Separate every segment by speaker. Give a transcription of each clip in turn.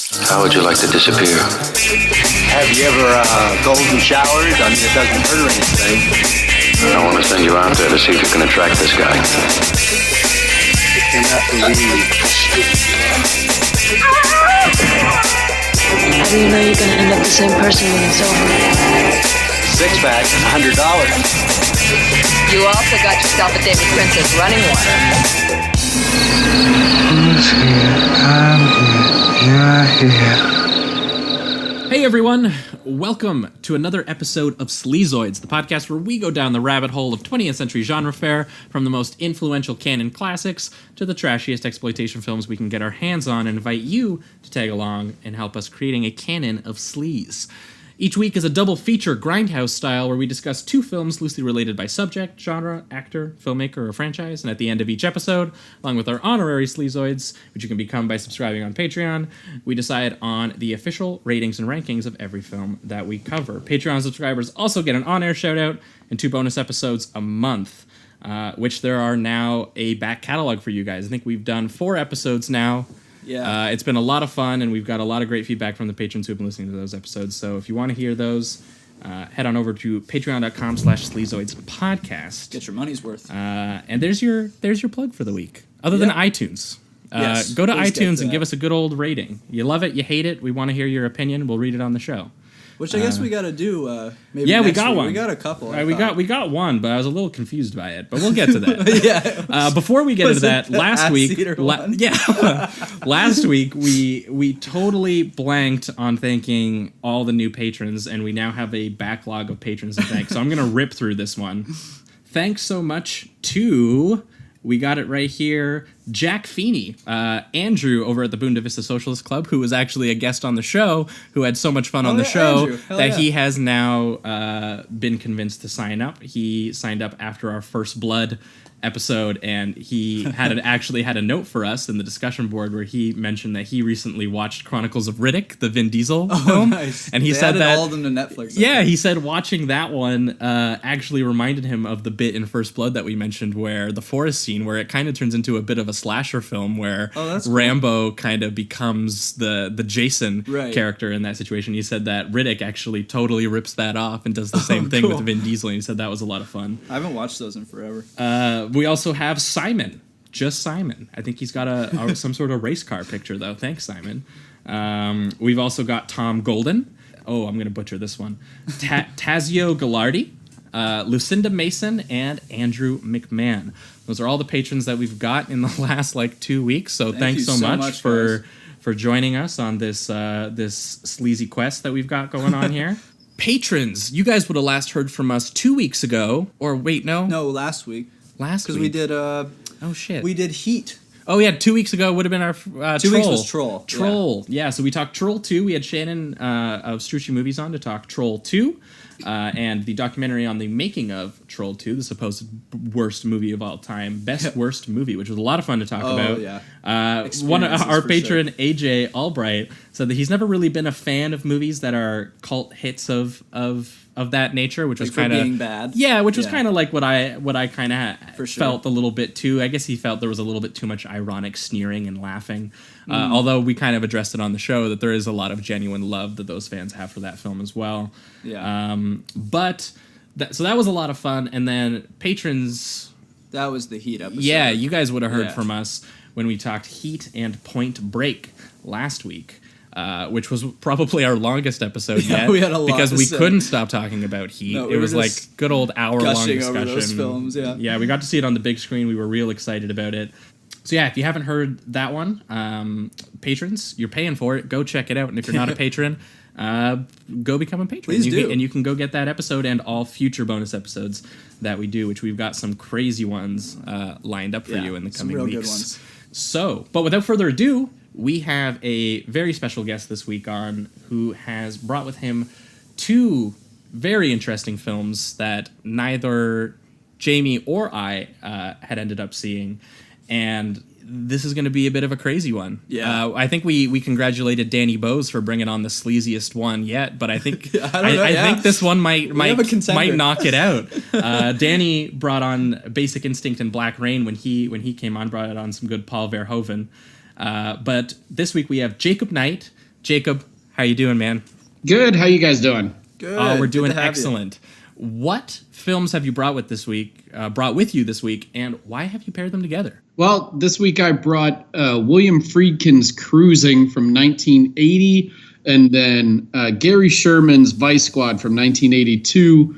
Speaker 1: How would you like to disappear?
Speaker 2: Have you ever golden showers? I mean, it doesn't hurt or anything.
Speaker 1: I want to send you out there to see if you can attract this guy.
Speaker 2: I cannot believe.
Speaker 3: How do you know you're going to end up the same person when it's over?
Speaker 2: Six-pack, $100.
Speaker 4: You also got yourself a David Princess running water.
Speaker 5: Who's here? I'm here. You're here.
Speaker 6: Hey everyone, welcome to another episode of Sleazoids, the podcast where we go down the rabbit hole of 20th century genre fare, from the most influential canon classics to the trashiest exploitation films we can get our hands on, and invite you to tag along and help us creating a canon of sleaze. Each week is a double feature grindhouse style where we discuss two films loosely related by subject, genre, actor, filmmaker, or franchise, and at the end of each episode, along with our honorary Sleazoids, which you can become by subscribing on Patreon, we decide on the official ratings and rankings of every film that we cover. Patreon subscribers also get an on-air shout-out and 2 bonus episodes a month, which there are now a back catalog for you guys. I think we've done 4 episodes now.
Speaker 7: Yeah.
Speaker 6: It's been a lot of fun, and we've got a lot of great feedback from the patrons who have been listening to those episodes. So if you want to hear those, head on over to patreon.com/sleazoidspodcast.
Speaker 7: Get your money's worth.
Speaker 6: And there's your plug for the week. Other than iTunes.
Speaker 7: Yes,
Speaker 6: go to
Speaker 7: please get
Speaker 6: iTunes
Speaker 7: to
Speaker 6: and give
Speaker 7: that.
Speaker 6: us a good old rating. You love it, you hate it, we want to hear your opinion, we'll read it on the show.
Speaker 7: Which I guess we got to do maybe
Speaker 6: Yeah, we
Speaker 7: next
Speaker 6: got
Speaker 7: week.
Speaker 6: one.
Speaker 7: We got a couple.
Speaker 6: We got one, but I was a little confused by it. But we'll get to that.
Speaker 7: Yeah.
Speaker 6: Before we get into that, last week,
Speaker 7: one?
Speaker 6: last week we totally blanked on thanking all the new patrons, and we now have a backlog of patrons to thank. So I'm gonna rip through this one. Thanks so much to, we got it right here, Jack Feeney, Andrew over at the Boonda Vista Socialist Club, who was actually a guest on the show, who had so much fun on the show
Speaker 7: Andrew. Hell
Speaker 6: that
Speaker 7: yeah.
Speaker 6: he has now been convinced to sign up. He signed up after our First Blood episode, and he actually had a note for us in the discussion board where he mentioned that he recently watched Chronicles of Riddick, the Vin Diesel film.
Speaker 7: Nice.
Speaker 6: And he
Speaker 7: They
Speaker 6: said
Speaker 7: added
Speaker 6: that
Speaker 7: all of them to Netflix.
Speaker 6: yeah, he said watching that one actually reminded him of the bit in First Blood that we mentioned, where the forest scene, where it kind of turns into a bit of a slasher film, where
Speaker 7: that's cool.
Speaker 6: Rambo kind of becomes the Jason
Speaker 7: Right.
Speaker 6: character in that situation. He said that Riddick actually totally rips that off and does the same thing
Speaker 7: cool.
Speaker 6: with Vin Diesel, and he said that was a lot of fun.
Speaker 7: I haven't watched those in forever.
Speaker 6: We also have Simon. Just Simon. I think he's got some sort of race car picture, though. Thanks, Simon. We've also got Tom Golden. Oh, I'm going to butcher this one. Tazio Gallardi, Lucinda Mason, and Andrew McMahon. Those are all the patrons that we've got in the last 2 weeks. So thanks
Speaker 7: you
Speaker 6: so
Speaker 7: so
Speaker 6: much
Speaker 7: much,
Speaker 6: for
Speaker 7: guys.
Speaker 6: joining us on this sleazy quest that we've got going on here. Patrons, you guys would have last heard from us 2 weeks ago. Or wait, no.
Speaker 7: No, last week.
Speaker 6: Last week.
Speaker 7: Because we did
Speaker 6: Oh, shit.
Speaker 7: we did Heat.
Speaker 6: Oh, yeah, 2 weeks ago would have been our
Speaker 7: 2
Speaker 6: Troll.
Speaker 7: weeks was Troll.
Speaker 6: Troll. Yeah, so we talked Troll 2. We had Shannon of Strucci Movies on to talk Troll 2. And the documentary on the making of Troll 2, the supposed worst movie of all time. Best worst movie, which was a lot of fun to talk about.
Speaker 7: Yeah.
Speaker 6: One of our
Speaker 7: for
Speaker 6: patron, AJ Albright, said that he's never really been a fan of movies that are cult hits of that nature, which was
Speaker 7: for
Speaker 6: kind of
Speaker 7: being bad.
Speaker 6: Yeah, which was
Speaker 7: Yeah.
Speaker 6: kind of like what I kind of
Speaker 7: For sure.
Speaker 6: felt a little bit too. I guess he felt there was a little bit too much ironic sneering and laughing. Although we kind of addressed it on the show that there is a lot of genuine love that those fans have for that film as well.
Speaker 7: Yeah.
Speaker 6: So that was a lot of fun. And then patrons,
Speaker 7: That was the Heat episode.
Speaker 6: yeah, you guys would have heard
Speaker 7: Yeah.
Speaker 6: from us when we talked Heat and Point Break last week. Which was probably our longest episode
Speaker 7: Yeah,
Speaker 6: yet,
Speaker 7: we had a lot
Speaker 6: because
Speaker 7: to
Speaker 6: we
Speaker 7: say.
Speaker 6: couldn't stop talking about Heat.
Speaker 7: No, we
Speaker 6: it
Speaker 7: were
Speaker 6: was like
Speaker 7: just
Speaker 6: good old hour-long
Speaker 7: gushing
Speaker 6: discussion.
Speaker 7: over those films, yeah.
Speaker 6: Yeah, we got to see it on the big screen. We were real excited about it. So yeah, if you haven't heard that one, patrons, you're paying for it. Go check it out. And if you're not a patron, go become a patron.
Speaker 7: Please do.
Speaker 6: And you can go get that episode and all future bonus episodes that we do, which we've got some crazy ones lined up for you in the
Speaker 7: some
Speaker 6: coming
Speaker 7: real
Speaker 6: weeks.
Speaker 7: good ones.
Speaker 6: So, but without further ado, we have a very special guest this week on who has brought with him 2 very interesting films that neither Jamie or I had ended up seeing. And this is going to be a bit of a crazy one.
Speaker 7: Yeah.
Speaker 6: I think we congratulated Danny Bose for bringing on the sleaziest one yet, but I think
Speaker 7: I
Speaker 6: think this one might
Speaker 7: have a contender.
Speaker 6: knock it out. Danny brought on Basic Instinct and Black Rain when he came on, brought on some good Paul Verhoeven. But this week we have Jacob Knight, Jacob, how you doing, man?
Speaker 8: Good. How you guys doing?
Speaker 7: Good.
Speaker 6: We're doing
Speaker 7: Good to have
Speaker 6: excellent. What films have you brought with you this week, and why have you paired them together?
Speaker 8: Well, this week I brought William Friedkin's Cruising from 1980, and then Gary Sherman's Vice Squad from 1982.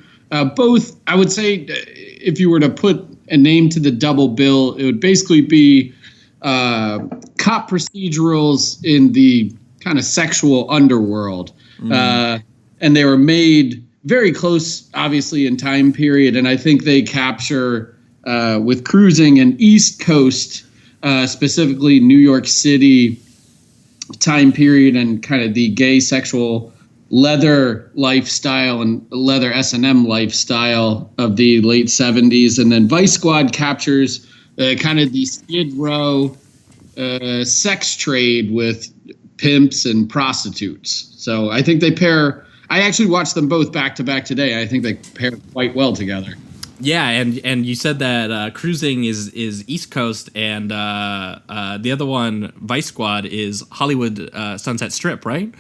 Speaker 8: Both, I would say, if you were to put a name to the double bill, it would basically be cop procedurals in the kind of sexual underworld. And they were made very close, obviously, in time period. And I think they capture, with Cruising, an East Coast, specifically New York City time period, and kind of the gay sexual leather lifestyle and leather S&M lifestyle of the late 70s. And then Vice Squad captures kind of the Skid Row sex trade with pimps and prostitutes. So I think they pair. I actually watched them both back to back today. I think they pair quite well together.
Speaker 6: Yeah, and you said that Cruising is East Coast, and the other one, Vice Squad, is Hollywood Sunset Strip, right?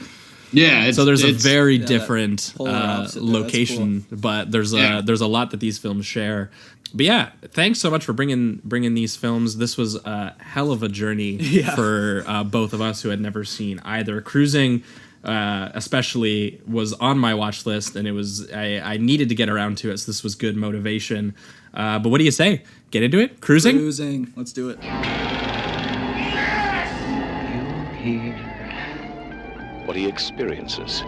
Speaker 8: Yeah.
Speaker 6: So there's a very different
Speaker 7: opposite.
Speaker 6: location,
Speaker 7: Cool.
Speaker 6: But there's a lot that these films share. But yeah, thanks so much for bringing these films. This was a hell of a journey for both of us who had never seen either. Cruising, especially, was on my watch list, and it was I needed to get around to it. So this was good motivation. But what do you say? Get into it? Cruising?
Speaker 7: Cruising. Let's do it.
Speaker 5: You hear
Speaker 9: What he experiences.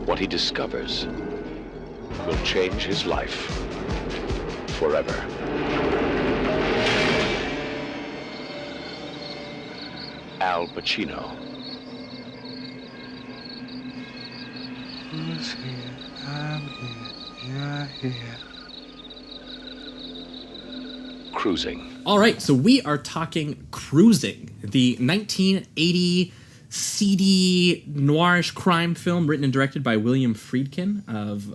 Speaker 9: What he discovers will change his life forever. Al Pacino.
Speaker 5: who's here? I'm here. You're here.
Speaker 9: Cruising.
Speaker 6: All right, so we are talking Cruising, the 1980 seedy noirish crime film written and directed by William Friedkin of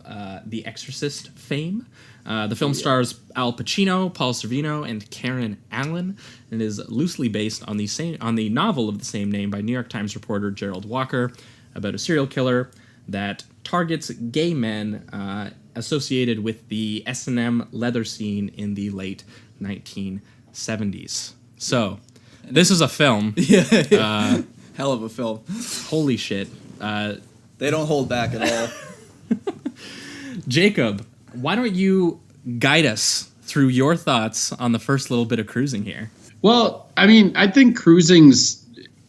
Speaker 6: The Exorcist fame. The film stars Al Pacino, Paul Sorvino, and Karen Allen, and is loosely based on the novel of the same name by New York Times reporter Gerald Walker about a serial killer that targets gay men associated with the S&M leather scene in the late 1970s. So, this is a film.
Speaker 7: Hell of a film.
Speaker 6: Holy shit.
Speaker 7: They don't hold back at all.
Speaker 6: Jacob, why don't you guide us through your thoughts on the first little bit of Cruising here?
Speaker 8: Well, I mean, I think Cruising's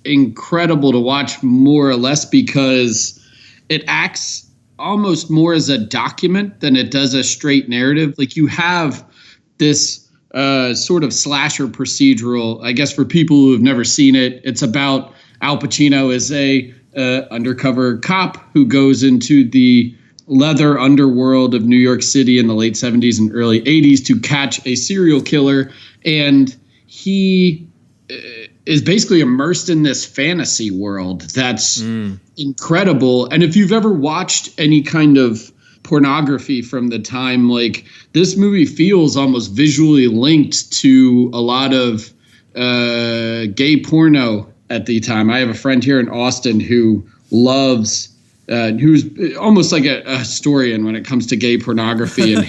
Speaker 8: incredible to watch more or less because it acts almost more as a document than it does a straight narrative. Like, you have this sort of slasher procedural, I guess, for people who have never seen it. It's about Al Pacino as a undercover cop who goes into the leather underworld of New York City in the late 70s and early 80s to catch a serial killer. And he is basically immersed in this fantasy world that's incredible. And if you've ever watched any kind of pornography from the time, like, this movie feels almost visually linked to a lot of gay porno at the time. I have a friend here in Austin who loves, who's almost like a historian when it comes to gay pornography, and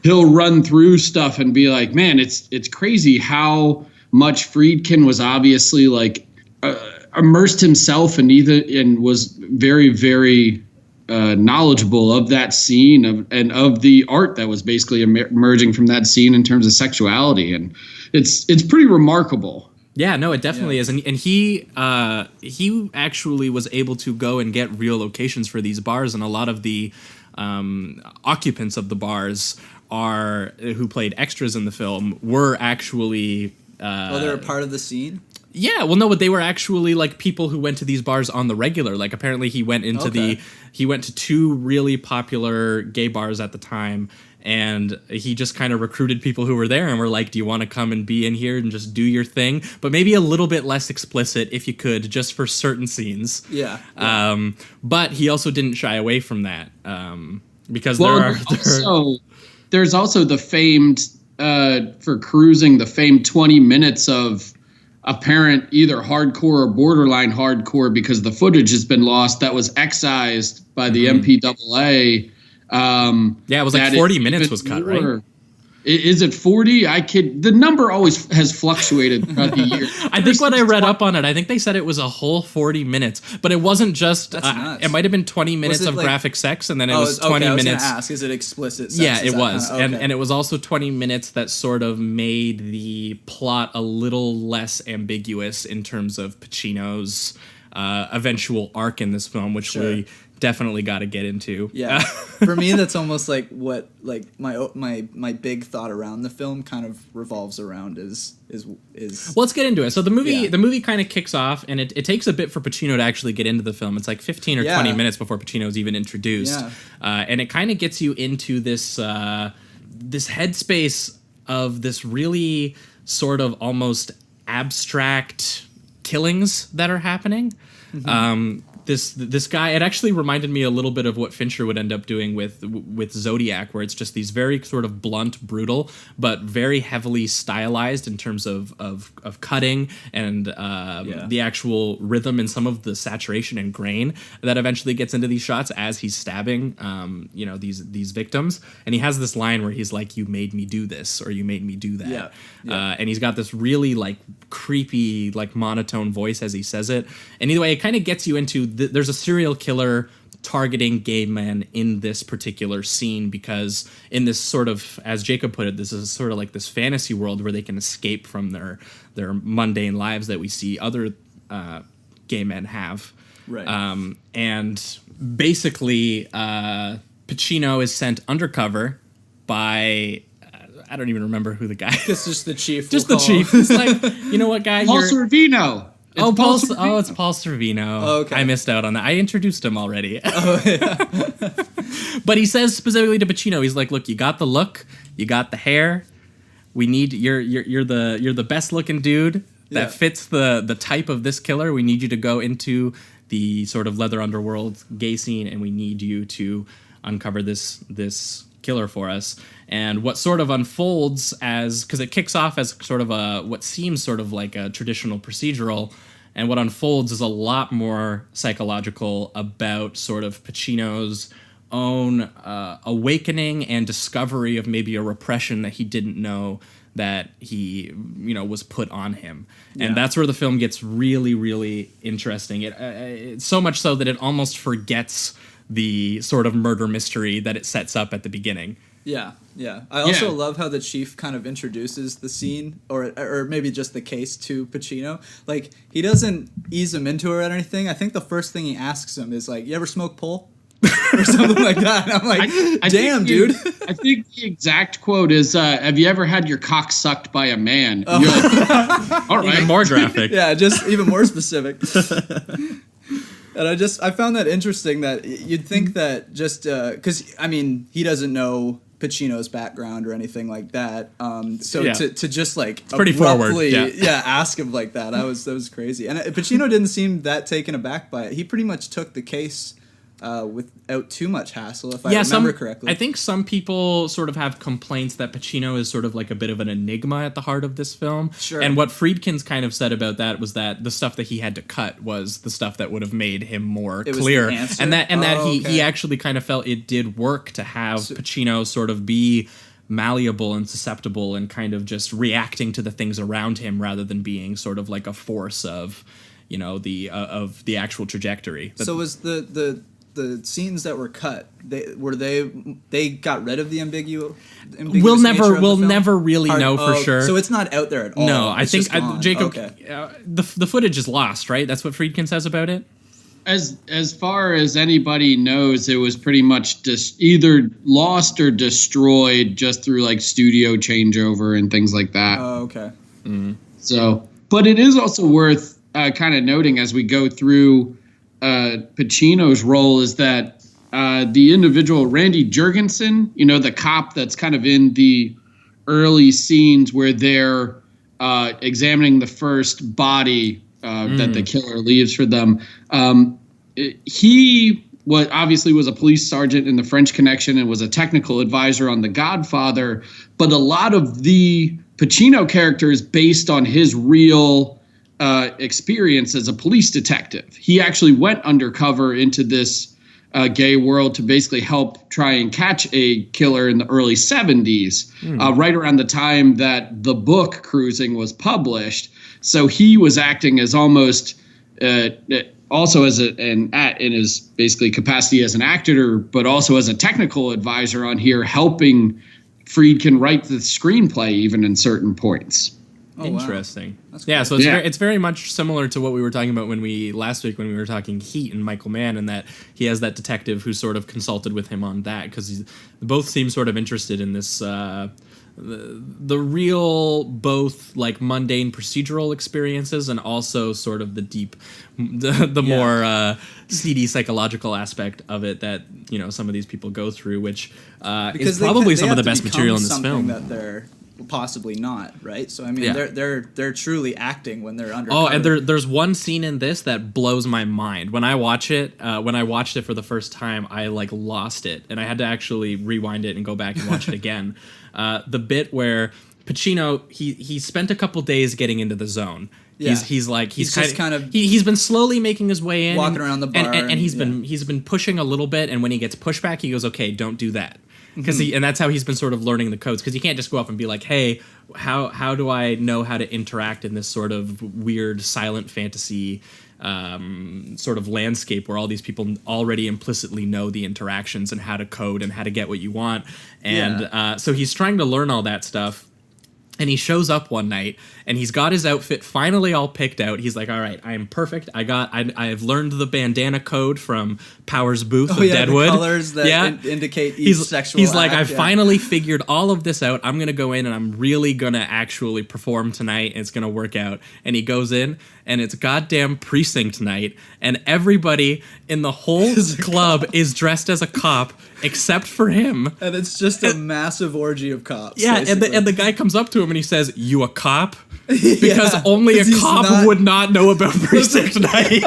Speaker 8: he'll run through stuff and be like, man, it's crazy how much Friedkin was obviously like immersed himself and was very, very knowledgeable of that scene and of the art that was basically emerging from that scene in terms of sexuality. And it's pretty remarkable.
Speaker 6: Yeah, no, it definitely is. And he actually was able to go and get real locations for these bars, and a lot of the occupants of the bars who played extras in the film were actually...
Speaker 7: they're a part of the scene?
Speaker 6: Yeah, well, no, but they were actually like people who went to these bars on the regular. Like, apparently he went to two really popular gay bars at the time, and he just kind of recruited people who were there and were like, do you want to come and be in here and just do your thing? But maybe a little bit less explicit if you could, just for certain scenes.
Speaker 7: Yeah.
Speaker 6: But he also didn't shy away from that because
Speaker 8: there's also the famed for Cruising the famed 20 minutes of apparent either hardcore or borderline hardcore because the footage has been lost that was excised by the MPAA.
Speaker 6: It was like 40 minutes was cut, right?
Speaker 8: Is it 40? The number always has fluctuated throughout the year.
Speaker 6: I think when I read up on it, I think they said it was a whole 40 minutes, but it wasn't just, it might have been 20 minutes of graphic sex, and then it was 20 minutes. I was
Speaker 7: gonna ask, is it explicit sex?
Speaker 6: Yeah, it was. And it was also 20 minutes that sort of made the plot a little less ambiguous in terms of Pacino's eventual arc in this film, which we definitely got to get into.
Speaker 7: Yeah, for me, that's almost like what my big thought around the film kind of revolves around is. Well,
Speaker 6: let's get into it. So the movie kind of kicks off, and it takes a bit for Pacino to actually get into the film. It's like 15 or 20 minutes before Pacino's even introduced, and it kind of gets you into this this headspace of this really sort of almost abstract killings that are happening. This guy, it actually reminded me a little bit of what Fincher would end up doing with Zodiac, where it's just these very sort of blunt, brutal, but very heavily stylized in terms of cutting and the actual rhythm and some of the saturation and grain that eventually gets into these shots as he's stabbing these victims. And he has this line where he's like, "You made me do this," or "You made me do that." And he's got this really like creepy, like monotone voice as he says it. And either way, it kind of gets you into there's a serial killer targeting gay men in this particular scene, because in this sort of, as Jacob put it, this is sort of like this fantasy world where they can escape from their mundane lives that we see other gay men have.
Speaker 7: Right.
Speaker 6: And basically, Pacino is sent undercover by... I don't even remember who the guy is.
Speaker 7: It's just the chief.
Speaker 6: Just the chief. It's like, you know what, guy?
Speaker 8: Paul Sorvino.
Speaker 6: It's Paul Sorvino.
Speaker 7: Oh, okay.
Speaker 6: I missed out on that. I introduced him already. But he says specifically to Pacino, he's like, "Look, you got the look, you got the hair. We need you're the best looking dude that fits the type of this killer. We need you to go into the sort of leather underworld gay scene, and we need you to uncover this killer for us." And what sort of unfolds because it kicks off as sort of what seems sort of like a traditional procedural, and what unfolds is a lot more psychological about sort of Pacino's own awakening and discovery of maybe a repression that he didn't know that he was put on him. And that's where the film gets really, really interesting. It's so much so that it almost forgets the sort of murder mystery that it sets up at the beginning.
Speaker 7: Yeah. I also love how the chief kind of introduces the scene, or maybe just the case, to Pacino. Like, he doesn't ease him into it or anything. I think the first thing he asks him is like, "You ever smoke pole?" or something like that. And I'm like, damn, dude.
Speaker 8: I think the exact quote is, "Have you ever had your cock sucked by a man?" You're like, all right.
Speaker 6: Even more graphic.
Speaker 7: Yeah, just even more specific. And I found that interesting, that you'd think that just because he doesn't know Pacino's background or anything like that. To just like
Speaker 6: it's pretty forward.
Speaker 7: Ask him like that. That was crazy. And Pacino didn't seem that taken aback by it. He pretty much took the case without too much hassle, if I remember correctly.
Speaker 6: I think some people sort of have complaints that Pacino is sort of like a bit of an enigma at the heart of this film.
Speaker 7: Sure.
Speaker 6: And what Friedkin's kind of said about that was that the stuff that he had to cut was the stuff that would have made him more clear. And that he actually kind of felt it did work to have Pacino sort of be malleable and susceptible and kind of just reacting to the things around him rather than being sort of like a force of, the actual trajectory.
Speaker 7: So was the scenes that were cut, they got rid of the ambiguous
Speaker 6: we'll
Speaker 7: nature
Speaker 6: never really know for sure.
Speaker 7: So it's not out there at all.
Speaker 6: No, I think Jacob,
Speaker 7: okay.
Speaker 6: The footage is lost, right? That's what Friedkin says about it.
Speaker 8: As far as anybody knows, it was pretty much either lost or destroyed just through like studio changeover and things like that.
Speaker 7: Oh, okay.
Speaker 6: Mm-hmm.
Speaker 8: So, but it is also worth kind of noting as we go through Pacino's role is that the individual Randy Jurgensen, the cop that's kind of in the early scenes where they're examining the first body that the killer leaves for them. He what obviously was a police sergeant in The French Connection and was a technical advisor on The Godfather. But a lot of the Pacino character is based on his real experience as a police detective. He actually went undercover into this gay world to basically help try and catch a killer in the early 70s, right around the time that the book Cruising was published. So he was acting as almost also as in his basically capacity as an actor, but also as a technical advisor on here, helping Friedkin write the screenplay even in certain points.
Speaker 6: Oh, interesting.
Speaker 7: Wow.
Speaker 6: Yeah, so it's very much similar to what we were talking about last week when we were talking Heat and Michael Mann, and that he has that detective who sort of consulted with him on that, because both seem sort of interested in this the real, both like mundane procedural experiences and also sort of the deep, more seedy psychological aspect of it that some of these people go through, which is probably some of the best material in this film.
Speaker 7: That they're possibly not, right? So I mean, they're truly acting when they're undercover.
Speaker 6: Oh, and there's one scene in this that blows my mind. When I watched it for the first time, I lost it, and I had to actually rewind it and go back and watch it again. The bit where Pacino he spent a couple days getting into the zone. Yeah. He's been slowly making his way in,
Speaker 7: walking around the bar,
Speaker 6: and he's been pushing a little bit, and when he gets pushback, he goes, "Okay, don't do that." Because and that's how he's been sort of learning the codes. Because you can't just go up and be like, "Hey, how do I know how to interact in this sort of weird silent fantasy sort of landscape where all these people already implicitly know the interactions and how to code and how to get what you want?" And so he's trying to learn all that stuff. And he shows up one night, and he's got his outfit finally all picked out. He's like, "All right, I am perfect. I have learned the bandana code from Powers Booth of Deadwood.
Speaker 7: The colors that indicate each sexual
Speaker 6: He's like,
Speaker 7: act,
Speaker 6: I've finally figured all of this out. I'm gonna go in, and I'm really gonna actually perform tonight, and it's gonna work out." And he goes in, and it's goddamn precinct night, and everybody in the whole club is dressed as a cop except for him.
Speaker 7: And it's just a massive orgy of cops.
Speaker 6: Yeah, and the guy comes up to him and he says, "You a cop?" Because only a cop would not know about precinct night.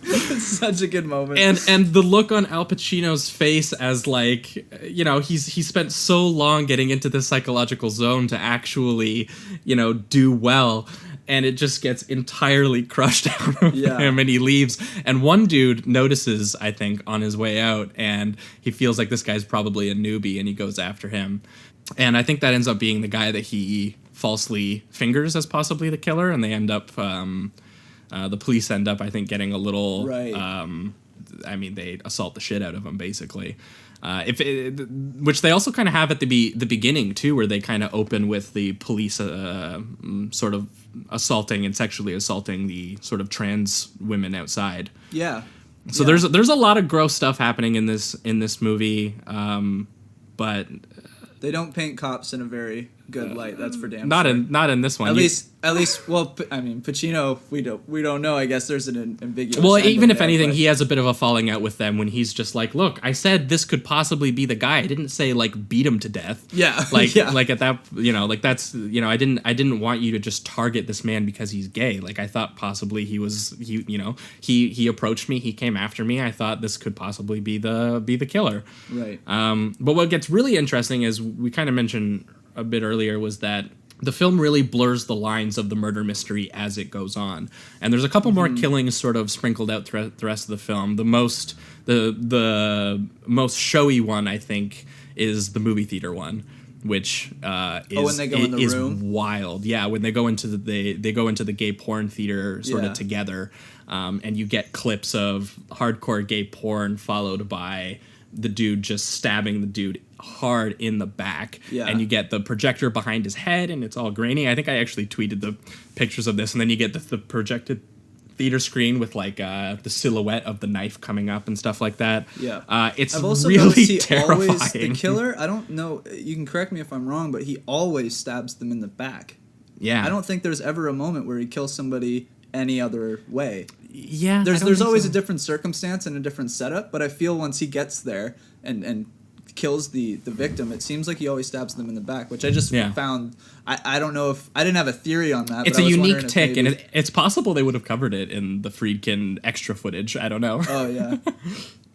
Speaker 7: It's such a good moment.
Speaker 6: And the look on Al Pacino's face as he spent so long getting into this psychological zone to actually, do well. And it just gets entirely crushed out of him, and he leaves. And one dude notices, I think, on his way out, and he feels like this guy's probably a newbie, and he goes after him. And I think that ends up being the guy that he falsely fingers as possibly the killer, and they end up, the police end up, I think, getting a little, they assault the shit out of him, basically. Which they also kind of have at the beginning too, where they kind of open with the police sort of assaulting and sexually assaulting the sort of trans women outside.
Speaker 7: Yeah.
Speaker 6: So there's a lot of gross stuff happening in this movie, but
Speaker 7: they don't paint cops in a very good light. That's for damn
Speaker 6: not
Speaker 7: sure.
Speaker 6: Not in this one.
Speaker 7: At least. Well, I mean, Pacino. We don't know. I guess there's an ambiguous.
Speaker 6: Well, even if anything, he has a bit of a falling out with them when he's just like, "Look, I said this could possibly be the guy. I didn't say beat him to death.
Speaker 7: Yeah,
Speaker 6: like at that, that's I didn't want you to just target this man because he's gay. Like I thought possibly he approached me. He came after me. I thought this could possibly be the killer.
Speaker 7: Right.
Speaker 6: But what gets really interesting is we kind of mentioned a bit earlier was that the film really blurs the lines of the murder mystery as it goes on, and there's a couple more killings sort of sprinkled out throughout the rest of the film. The most showy one, I think, is the movie theater one, which
Speaker 7: when they go in the room?
Speaker 6: Wild. Yeah, when they go into they go into the gay porn theater sort of together, and you get clips of hardcore gay porn followed by the dude just stabbing the dude hard in the back, and you get the projector behind his head, and it's all grainy. I think I actually tweeted the pictures of this, and then you get the projected theater screen with the silhouette of the knife coming up and stuff like that.
Speaker 7: Yeah,
Speaker 6: it's
Speaker 7: I've also
Speaker 6: really terrifying.
Speaker 7: Always, the killer, I don't know, you can correct me if I'm wrong, but he always stabs them in the back.
Speaker 6: Yeah,
Speaker 7: I don't think there's ever a moment where he kills somebody any other way.
Speaker 6: Yeah,
Speaker 7: there's always a different circumstance and a different setup, but I feel once he gets there and kills the victim, it seems like he always stabs them in the back, which I just found. I don't know if I didn't have a theory on that.
Speaker 6: It's
Speaker 7: but
Speaker 6: a
Speaker 7: I was
Speaker 6: unique tick,
Speaker 7: maybe,
Speaker 6: and it's possible they would have covered it in the Friedkin extra footage. I don't know.
Speaker 7: Oh yeah,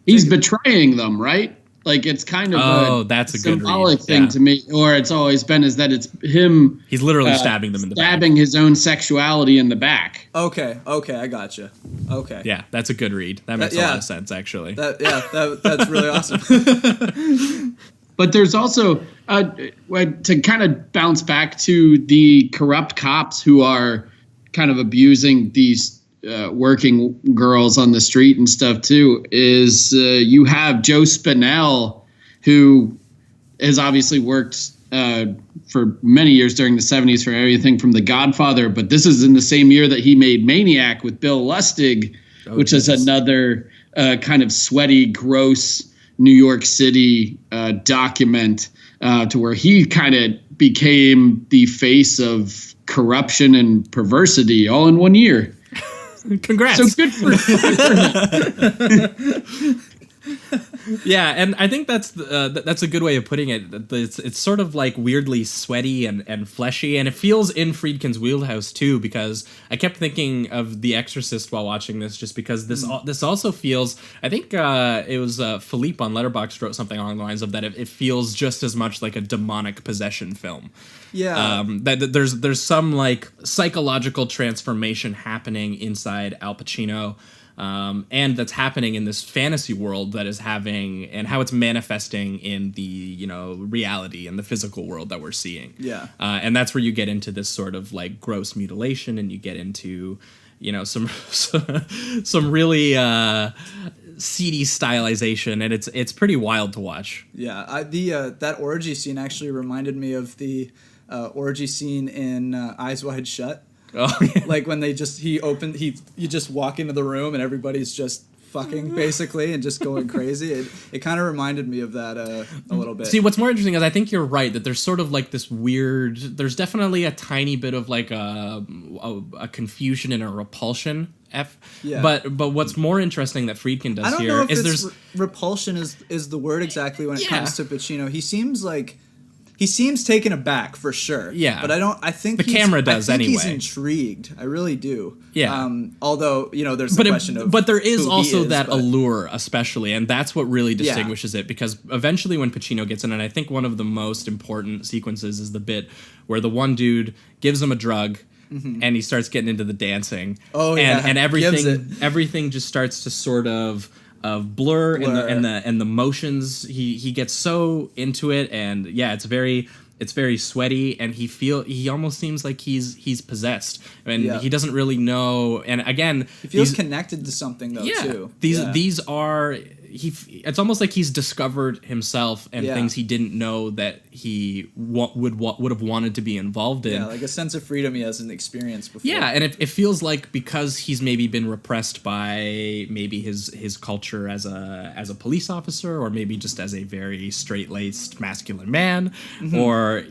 Speaker 8: he's betraying them, right? Like it's kind of
Speaker 6: that's a
Speaker 8: symbolic
Speaker 6: good
Speaker 8: thing to me, or it's always been is that it's him.
Speaker 6: He's literally stabbing them in the back.
Speaker 8: Stabbing his own sexuality in the back.
Speaker 7: Okay, I gotcha. Okay.
Speaker 6: Yeah, that's a good read. That makes a lot of sense, actually.
Speaker 7: That's really awesome.
Speaker 8: But there's also, to kind of bounce back to the corrupt cops who are kind of abusing these working girls on the street and stuff too, is you have Joe Spinell, who has obviously worked for many years during the 70s for everything from The Godfather, but this is in the same year that he made Maniac with Bill Lustig, which is another kind of sweaty, gross New York City document to where he kind of became the face of corruption and perversity all in 1 year.
Speaker 6: Congrats.
Speaker 8: So good for him.
Speaker 6: Yeah, and I think that's a good way of putting it. It's sort of like weirdly sweaty and fleshy, and it feels in Friedkin's wheelhouse too, because I kept thinking of The Exorcist while watching this, just because this also feels. I think it was Philippe on Letterboxd wrote something along the lines of that. It feels just as much like a demonic possession film.
Speaker 7: Yeah.
Speaker 6: That there's some like psychological transformation happening inside Al Pacino. And that's happening in this fantasy world that is having, and how it's manifesting in the, reality and the physical world that we're seeing.
Speaker 7: Yeah.
Speaker 6: And that's where you get into this sort of like gross mutilation, and you get into, some really seedy stylization, and it's pretty wild to watch.
Speaker 7: Yeah. That orgy scene actually reminded me of the orgy scene in Eyes Wide Shut.
Speaker 6: Oh, yeah.
Speaker 7: Like when you just walk into the room and everybody's just fucking basically and just going crazy. It kind of reminded me of that a little bit.
Speaker 6: See, what's more interesting is I think you're right that there's sort of like this weird. There's definitely a tiny bit of like a confusion and a repulsion.
Speaker 7: Yeah.
Speaker 6: But what's more interesting that Friedkin does
Speaker 7: I don't
Speaker 6: here
Speaker 7: know if
Speaker 6: is
Speaker 7: it's
Speaker 6: there's
Speaker 7: repulsion is the word exactly when it comes to Pacino. He seems taken aback for sure.
Speaker 6: Yeah.
Speaker 7: But I think
Speaker 6: the camera does anyway.
Speaker 7: He's intrigued. I really do.
Speaker 6: Yeah.
Speaker 7: Although, there's the question of
Speaker 6: but there is also that
Speaker 7: but
Speaker 6: allure, especially, and that's what really distinguishes it, because eventually when Pacino gets in, and I think one of the most important sequences is the bit where the one dude gives him a drug, and he starts getting into the dancing.
Speaker 7: Oh, yeah.
Speaker 6: And everything just starts to sort of blur. And the motions, he gets so into it, and it's very sweaty, and he almost seems like he's possessed, and he doesn't really know. And again,
Speaker 7: he feels connected to something though too.
Speaker 6: These are it's almost like he's discovered himself and things he didn't know that he would have wanted to be involved in.
Speaker 7: Yeah, like a sense of freedom he hasn't experienced before.
Speaker 6: Yeah, and it feels like because he's maybe been repressed by maybe his culture as a police officer, or maybe just as a very straight-laced masculine man, or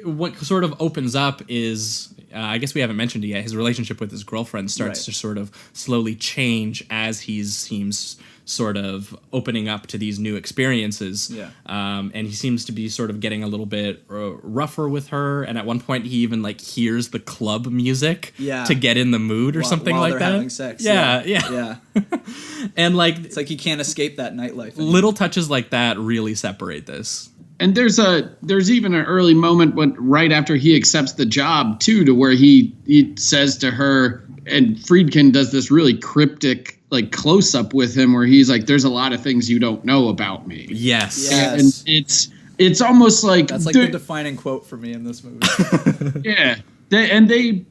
Speaker 6: what sort of opens up is. I guess we haven't mentioned it yet. His relationship with his girlfriend starts to sort of slowly change as he seems sort of opening up to these new experiences. Yeah. And he seems to be sort of getting a little bit rougher with her. And at one point, he even like hears the club music to get in the mood or something
Speaker 7: while
Speaker 6: like
Speaker 7: they're
Speaker 6: that.
Speaker 7: Having sex.
Speaker 6: Yeah. And like
Speaker 7: it's like he can't escape that nightlife anymore.
Speaker 6: Little touches like that really separate this.
Speaker 8: And there's even an early moment right after he accepts the job too, to where he says to her, and Friedkin does this really cryptic like close up with him where he's like, "There's a lot of things you don't know about me."
Speaker 6: Yes.
Speaker 8: And it's almost like
Speaker 7: that's like the defining quote for me in this movie.
Speaker 8: Yeah.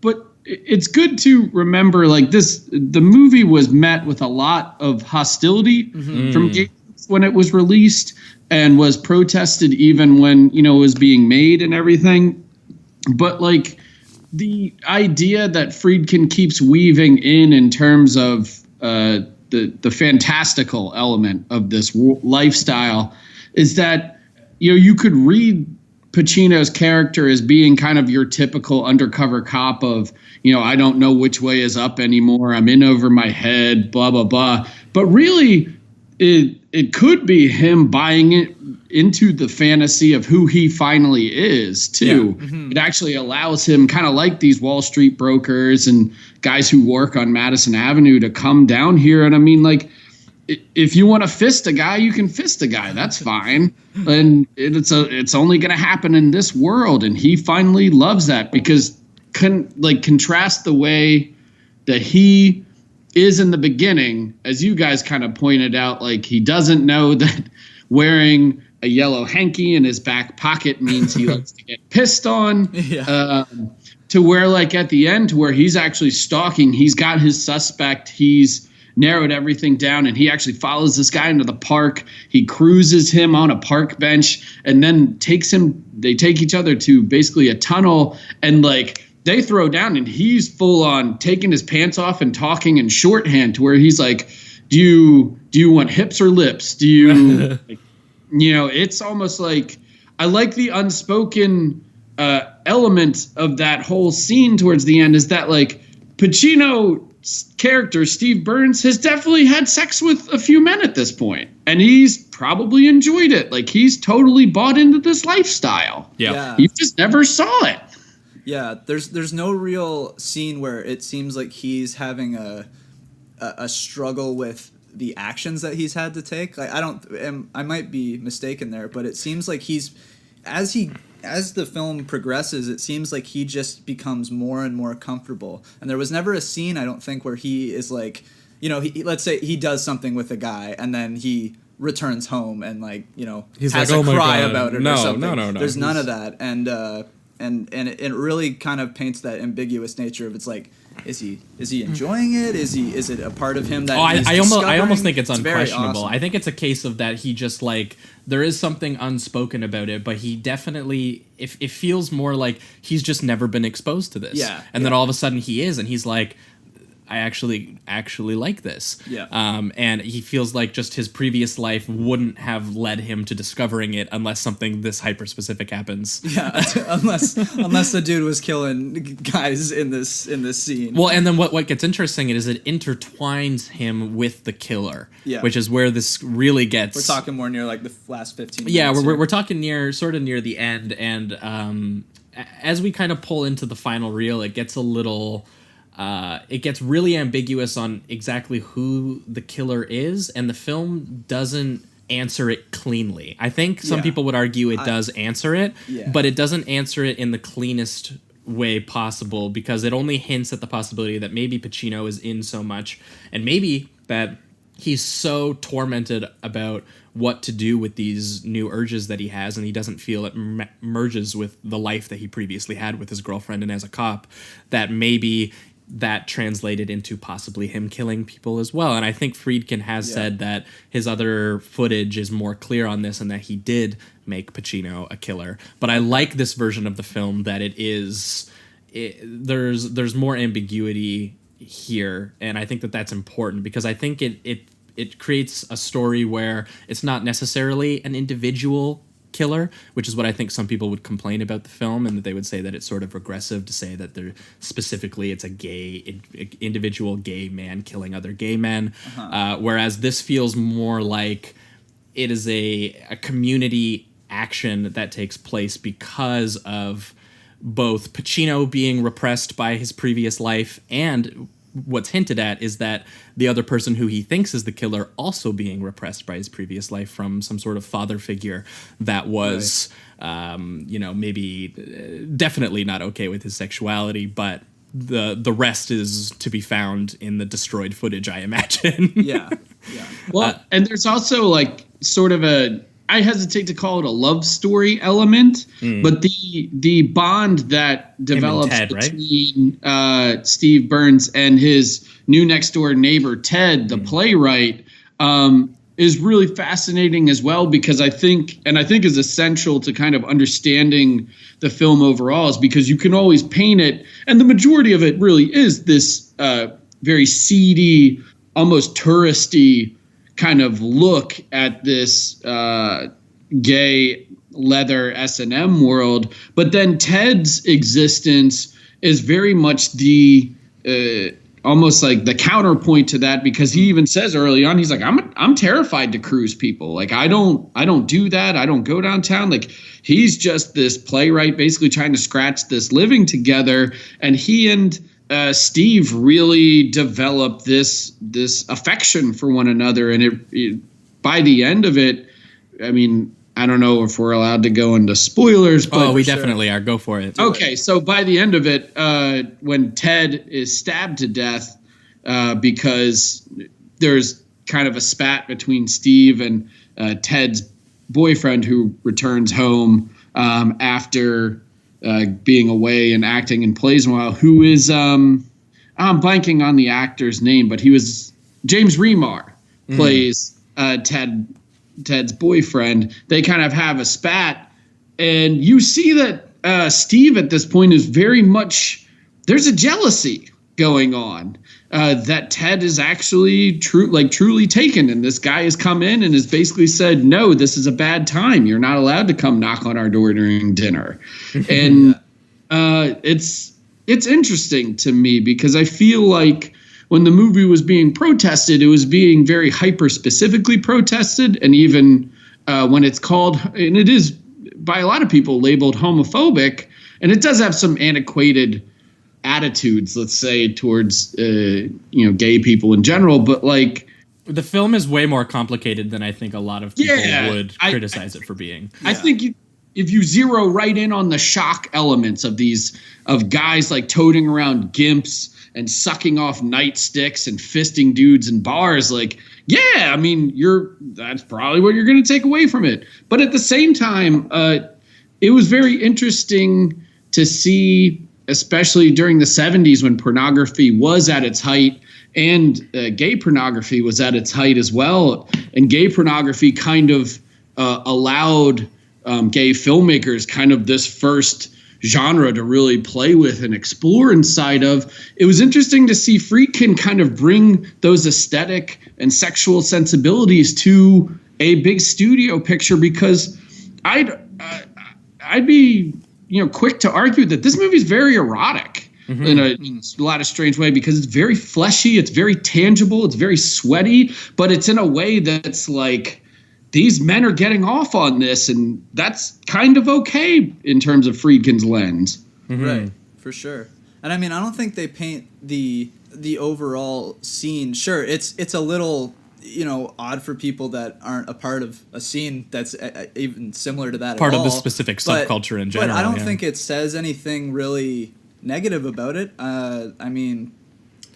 Speaker 8: But it's good to remember like the movie was met with a lot of hostility from gays when it was released, and was protested even when, it was being made and everything. But like the idea that Friedkin keeps weaving in terms of the fantastical element of this lifestyle is that, you could read Pacino's character as being kind of your typical undercover cop of, I don't know which way is up anymore. I'm in over my head, blah, blah, blah. But really, it could be him buying it into the fantasy of who he finally is too. Yeah. Mm-hmm. It actually allows him, kind of like these Wall Street brokers and guys who work on Madison Avenue, to come down here. And I mean, like, if you want to fist a guy, you can fist a guy. That's fine. And it's only going to happen in this world. And he finally loves that, because contrast the way that he is in the beginning, as you guys kind of pointed out, like, he doesn't know that wearing a yellow hanky in his back pocket means he likes to get pissed on. Yeah. To where, like, at the end, to where he's actually stalking, he's got his suspect, he's narrowed everything down, and he actually follows this guy into the park. He cruises him on a park bench, and then they take each other to basically a tunnel, and, like, they throw down, and he's full on taking his pants off and talking in shorthand, to where he's like, do you want hips or lips? Do you, it's almost like, I like the unspoken element of that whole scene towards the end, is that, like, Pacino's character, Steve Burns, has definitely had sex with a few men at this point, and he's probably enjoyed it. Like, he's totally bought into this lifestyle. Yeah. You just never saw it.
Speaker 7: Yeah, there's no real scene where it seems like he's having a struggle with the actions that he's had to take. Like, I might be mistaken there, but it seems like as the film progresses, it seems like he just becomes more and more comfortable. And there was never a scene, I don't think, where he is like, let's say he does something with a guy and then he returns home and, like,
Speaker 6: he's
Speaker 7: has
Speaker 6: like,
Speaker 7: a cry about it or something.
Speaker 6: No.
Speaker 7: There's none of that. And it really kind of paints that ambiguous nature of, it's like, is he enjoying it? Is it a part of him that he's discovering?
Speaker 6: I almost think it's unquestionable.
Speaker 7: Awesome.
Speaker 6: I think it's a case of that he just, like, there is something unspoken about it, but he definitely, it feels more like he's just never been exposed to this. Yeah. And then all of a sudden he is, and he's like, I actually like this. Yeah. And he feels like just his previous life wouldn't have led him to discovering it unless something this hyper specific happens.
Speaker 7: Yeah. unless the dude was killing guys in this scene.
Speaker 6: Well, and then what gets interesting is it intertwines him with the killer. Yeah. Which is where this really gets.
Speaker 7: We're talking more near, like, the last 15 minutes.
Speaker 6: Yeah, we're talking sort of near the end, and as we kind of pull into the final reel, it gets a little. It gets really ambiguous on exactly who the killer is, and the film doesn't answer it cleanly. I think some people would argue it does answer it, but it doesn't answer it in the cleanest way possible, because it only hints at the possibility that maybe Pacino is in so much, and maybe that he's so tormented about what to do with these new urges that he has, and he doesn't feel it merges with the life that he previously had with his girlfriend and as a cop, that maybe that translated into possibly him killing people as well. And I think Friedkin has said that his other footage is more clear on this, and that he did make Pacino a killer. But I like this version of the film that there's more ambiguity here, and I think that that's important, because I think it creates a story where it's not necessarily an individual killer, which is what I think some people would complain about the film, and that they would say that it's sort of regressive to say that it's a individual gay man killing other gay men, whereas this feels more like it is a community action that takes place because of both Pacino being repressed by his previous life, and what's hinted at is that the other person who he thinks is the killer also being repressed by his previous life from some sort of father figure that was, maybe definitely not okay with his sexuality, but the rest is to be found in the destroyed footage, I imagine. Yeah.
Speaker 8: Well, and there's also, like, sort of I hesitate to call it a love story element, but the bond that develops between Steve Burns and his new next door neighbor Ted, the playwright, is really fascinating as well, because I think is essential to kind of understanding the film overall, is because you can always paint it, and the majority of it really is this very seedy, almost touristy kind of look at this gay leather S&M world. But then Ted's existence is very much the almost like the counterpoint to that, because he even says early on, he's like, I'm terrified to cruise people. Like, I don't do that. I don't go downtown. Like, he's just this playwright basically trying to scratch this living together. And he and Steve really developed this affection for one another. And it by the end of it, I mean, I don't know if we're allowed to go into spoilers, but
Speaker 6: we definitely are. Go for it.
Speaker 8: Okay, so by the end of it, when Ted is stabbed to death, because there's kind of a spat between Steve and Ted's boyfriend, who returns home after being away and acting in plays a while, who is I'm blanking on the actor's name, but he was James Remar plays Ted's boyfriend. They kind of have a spat, and you see that Steve at this point is very much, there's a jealousy going on, that Ted is actually truly taken, and this guy has come in and has basically said, no, this is a bad time, you're not allowed to come knock on our door during dinner. And it's interesting to me, because I feel like when the movie was being protested, it was being very hyper-specifically protested, and even when it's called, and it is by a lot of people labeled homophobic, and it does have some antiquated attitudes, let's say, towards gay people in general, but like,
Speaker 6: the film is way more complicated than I think a lot of people would criticize it for being.
Speaker 8: I think if you zero right in on the shock elements of guys like toting around gimps and sucking off nightsticks and fisting dudes in bars, like, yeah, I mean, that's probably what you're going to take away from it. But at the same time, it was very interesting to see, especially during the 70s when pornography was at its height, and gay pornography was at its height as well. And gay pornography kind of allowed gay filmmakers kind of this first genre to really play with and explore inside of. It was interesting to see Friedkin kind of bring those aesthetic and sexual sensibilities to a big studio picture, because I'd be quick to argue that this movie is very erotic in a lot of strange way, because it's very fleshy, it's very tangible, it's very sweaty, but it's in a way that's like, these men are getting off on this, and that's kind of okay in terms of Friedkin's lens.
Speaker 7: Right, for sure. And I mean, I don't think they paint the overall scene. Sure, it's a little odd for people that aren't a part of a scene that's even similar to that.
Speaker 6: Part
Speaker 7: at all.
Speaker 6: Of the specific subculture in general.
Speaker 7: But I don't think it says anything really negative about it. I mean,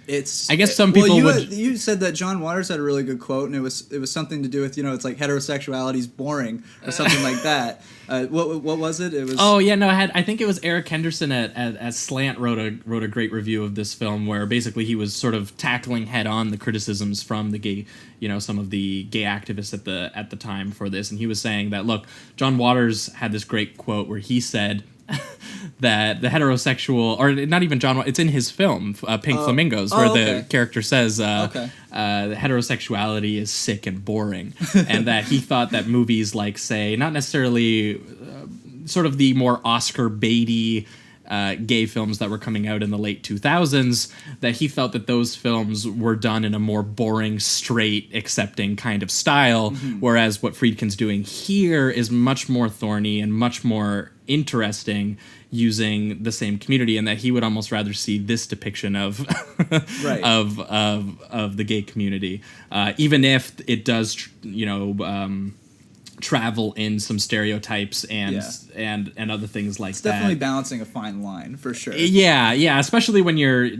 Speaker 7: I guess some people you said that John Waters had a really good quote, and it was something to do with it's like heterosexuality is boring or something like that. What was it? It was
Speaker 6: I think it was Eric Henderson at Slant wrote a great review of this film, where basically he was sort of tackling head on the criticisms from the gay, some of the gay activists at the time for this, and he was saying that, look, John Waters had this great quote where he said that the heterosexual, or not even John, it's in his film Pink Flamingos, where the character says heterosexuality is sick and boring, and that he thought that movies like, say, not necessarily sort of the more Oscar baity gay films that were coming out in the late 2000s, that he felt that those films were done in a more boring, straight, accepting kind of style, whereas what Friedkin's doing here is much more thorny and much more interesting, using the same community, and that he would almost rather see this depiction of of the gay community, even if it does travel in some stereotypes and other things like that. It's
Speaker 7: definitely balancing a fine line, for sure.
Speaker 6: Yeah, especially when you're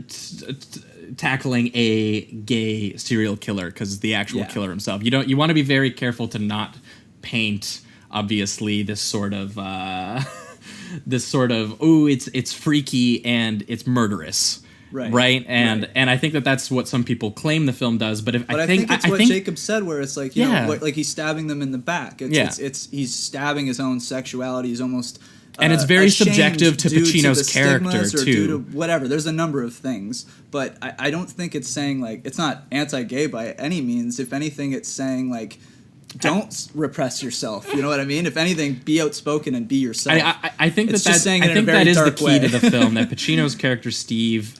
Speaker 6: tackling a gay serial killer, because it's the actual killer himself. You want to be very careful to not paint, obviously, this sort of it's freaky and it's murderous. Right, and I think that's what some people claim the film does. But I think
Speaker 7: it's what Jacob said, where it's like like he's stabbing them in the back. He's stabbing his own sexuality. He's almost
Speaker 6: and it's very subjective to Pacino's character too.
Speaker 7: Due to whatever, there's a number of things, but I don't think it's saying like it's not anti-gay by any means. If anything, it's saying like, don't repress yourself. You know what I mean? If anything, be outspoken and be yourself.
Speaker 6: I think that is the key to the film. That Pacino's character Steve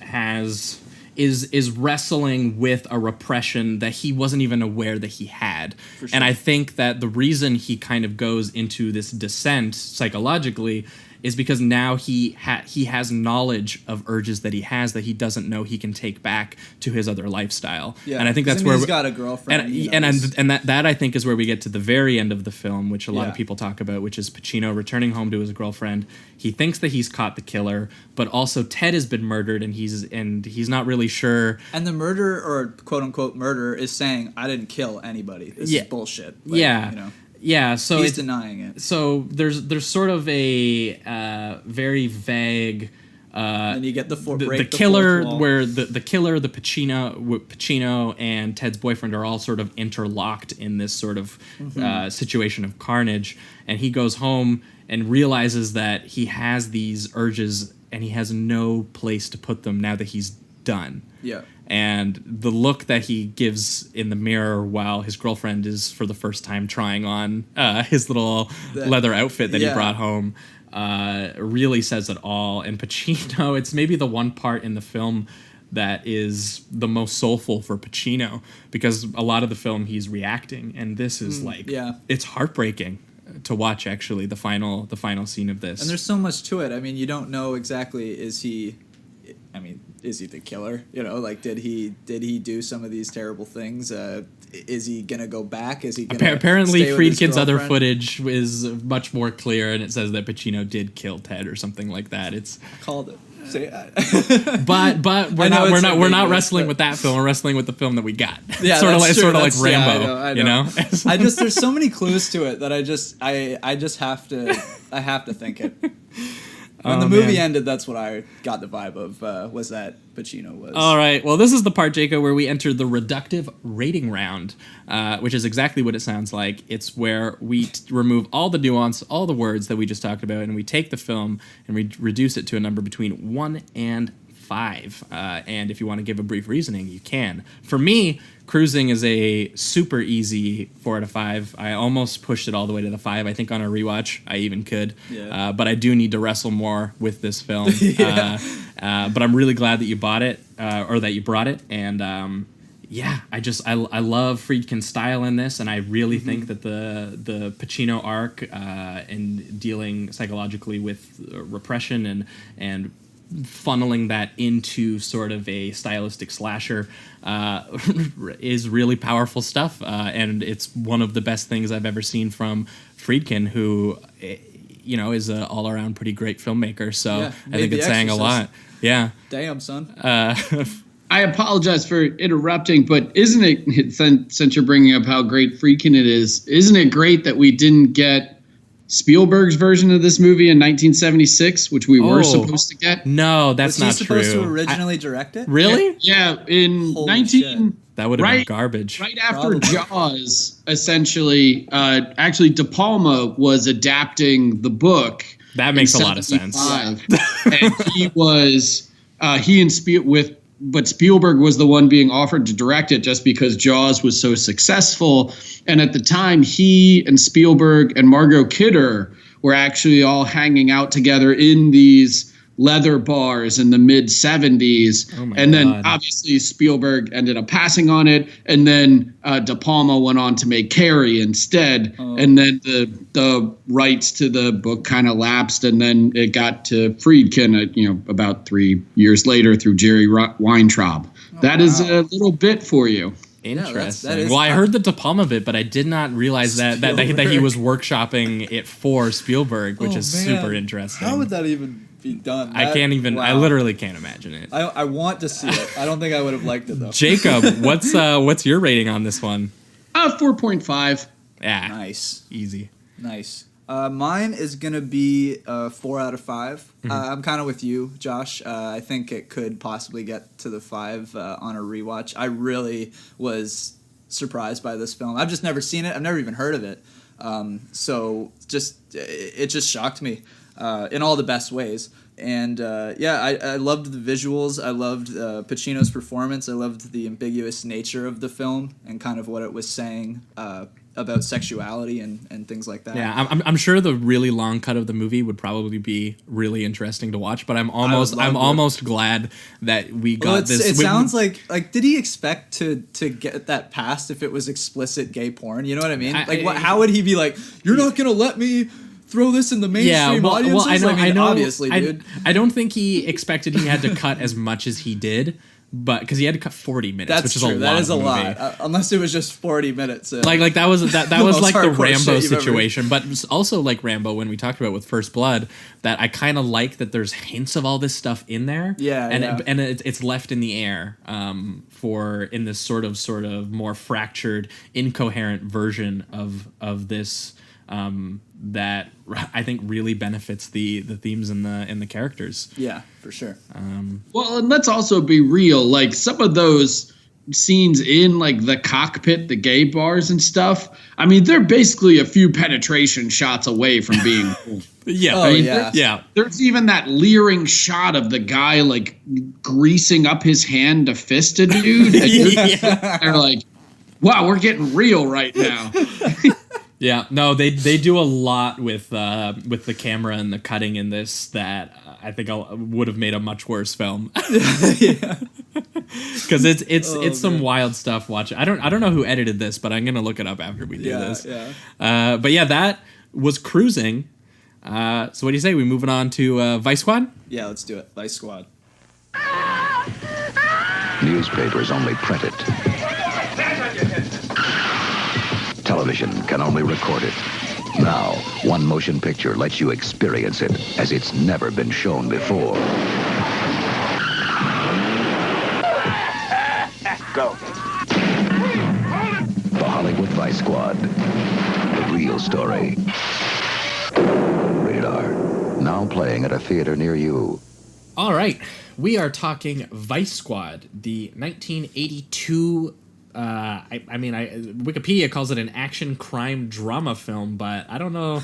Speaker 6: is wrestling with a repression that he wasn't even aware that he had.
Speaker 7: For sure.
Speaker 6: And I think that the reason he kind of goes into this descent psychologically is because now he has knowledge of urges that he has that he doesn't know he can take back to his other lifestyle.
Speaker 7: Yeah,
Speaker 6: and I think that's where
Speaker 7: he's got a girlfriend.
Speaker 6: And that I think is where we get to the very end of the film, which a lot of people talk about, which is Pacino returning home to his girlfriend. He thinks that he's caught the killer, but also Ted has been murdered, and he's not really sure.
Speaker 7: And the murderer, or quote unquote murderer, is saying, "I didn't kill anybody. This is bullshit."
Speaker 6: Yeah, so
Speaker 7: he's denying it.
Speaker 6: So there's sort of a very vague.
Speaker 7: And you get
Speaker 6: the killer, where the killer, the Pacino and Ted's boyfriend are all sort of interlocked in this sort of situation of carnage, and he goes home and realizes that he has these urges and he has no place to put them now that he's done.
Speaker 7: Yeah.
Speaker 6: And the look that he gives in the mirror while his girlfriend is for the first time trying on his little leather outfit that he brought home really says it all. And Pacino, it's maybe the one part in the film that is the most soulful for Pacino, because a lot of the film he's reacting, and this is it's heartbreaking to watch, actually, the final scene of this.
Speaker 7: And there's so much to it. I mean, you don't know exactly, is he the killer? You know, like, did he do some of these terrible things? Is he gonna go back? Is he gonna
Speaker 6: apparently
Speaker 7: stay with his
Speaker 6: Friedkin's other
Speaker 7: girlfriend?
Speaker 6: footage is much more clear, and it says that Pacino did kill Ted or something like that. It's
Speaker 7: called it.
Speaker 6: but we're not wrestling with that film. We're wrestling with the film that we got.
Speaker 7: Yeah,
Speaker 6: sort of like Rambo.
Speaker 7: Yeah, I know.
Speaker 6: You know,
Speaker 7: there's so many clues to it that I just have to think it. When the movie ended, that's what I got the vibe of, was that Pacino was.
Speaker 6: All right. Well, this is the part, Jacob, where we enter the reductive rating round, which is exactly what it sounds like. It's where we remove all the nuance, all the words that we just talked about, and we take the film and we reduce it to a number between 1 and 5. And if you want to give a brief reasoning, you can. For me, Cruising is a super easy 4 out of 5. I almost pushed it all the way to the 5. I think on a rewatch I even could. Yeah. But I do need to wrestle more with this film. But I'm really glad that you bought it, or that you brought it. And I love Friedkin's style in this, and I really think that the Pacino arc and dealing psychologically with repression and funneling that into sort of a stylistic slasher is really powerful stuff, and it's one of the best things I've ever seen from Friedkin, who is an all-around pretty great filmmaker. So I think it's saying a lot. Yeah.
Speaker 7: Damn, son.
Speaker 8: I apologize for interrupting, but isn't it, since you're bringing up how great Friedkin it is, isn't it great that we didn't get Spielberg's version of this movie in 1976, which we were supposed to get?
Speaker 6: No, that's not true.
Speaker 7: Was he supposed to originally direct it?
Speaker 6: Really?
Speaker 8: Yeah, in 19...
Speaker 6: That would have been garbage.
Speaker 8: Right after Jaws, essentially, actually De Palma was adapting the book.
Speaker 6: That makes a lot of sense.
Speaker 8: And but Spielberg was the one being offered to direct it just because Jaws was so successful. And at the time, he and Spielberg and Margot Kidder were actually all hanging out together in these leather bars in the mid-70s. And then obviously Spielberg ended up passing on it. And then De Palma went on to make Carrie instead. And then the rights to the book kind of lapsed. And then it got to Friedkin, about 3 years later through Jerry Weintraub. That is a little bit for you.
Speaker 6: Interesting. Yeah, I heard the De Palma bit, but I did not realize that he was workshopping it for Spielberg, which is super interesting.
Speaker 7: How would that even be done?
Speaker 6: I can't even. Wow. I literally can't imagine it.
Speaker 7: I want to see it. I don't think I would have liked it though.
Speaker 6: Jacob, what's your rating on this one?
Speaker 8: 4.5.
Speaker 6: Yeah.
Speaker 7: Nice.
Speaker 6: Easy.
Speaker 7: Nice. Mine is going to be 4 out of 5. I'm kind of with you, Josh. I think it could possibly get to the 5 on a rewatch. I really was surprised by this film. I've just never seen it. I've never even heard of it. So it just shocked me in all the best ways. And I loved the visuals. I loved Pacino's performance. I loved the ambiguous nature of the film and kind of what it was saying about sexuality and things like that.
Speaker 6: Yeah, I'm sure the really long cut of the movie would probably be really interesting to watch, but I'm almost glad that we got this.
Speaker 7: It sounds like did he expect to get that passed if it was explicit gay porn? You know what I mean? How would he be like, you're not gonna let me throw this in the mainstream audiences?
Speaker 6: Well, I know.
Speaker 7: Obviously, dude.
Speaker 6: I don't think he expected he had to cut as much as he did. But because he had to cut 40 minutes, which is
Speaker 7: true.
Speaker 6: a lot.
Speaker 7: That is a
Speaker 6: movie.
Speaker 7: lot. Unless it was just 40 minutes.
Speaker 6: Like that was that was like the Rambo situation,
Speaker 7: ever...
Speaker 6: but also like Rambo when we talked about with First Blood. That I kind of like that there's hints of all this stuff in there. And it's left in the air for in this sort of more fractured, incoherent version of this. That I think really benefits the themes and the characters.
Speaker 7: Yeah, for sure.
Speaker 8: Well, and let's also be real. Like some of those scenes in like the cockpit, the gay bars and stuff. I mean, they're basically a few penetration shots away from being cool.
Speaker 6: Yeah.
Speaker 8: There's even that leering shot of the guy like greasing up his hand to fist a dude. And they're like, wow, we're getting real right now.
Speaker 6: Yeah, no, they do a lot with the camera and the cutting in this that I think would have made a much worse film.
Speaker 7: Yeah,
Speaker 6: because it's some wild stuff. Watching, I don't know who edited this, but I'm gonna look it up after we do this.
Speaker 7: Yeah.
Speaker 6: But yeah, that was Cruising. So what do you say? We moving on to Vice Squad?
Speaker 7: Yeah, let's do it. Vice Squad.
Speaker 9: Newspapers only print it. Television can only record it. Now, one motion picture lets you experience it as it's never been shown before. Go. The Hollywood Vice Squad. The real story. Rated R. Now playing at a theater near you.
Speaker 6: All right. We are talking Vice Squad, the 1982 Wikipedia calls it an action crime drama film, but I don't know.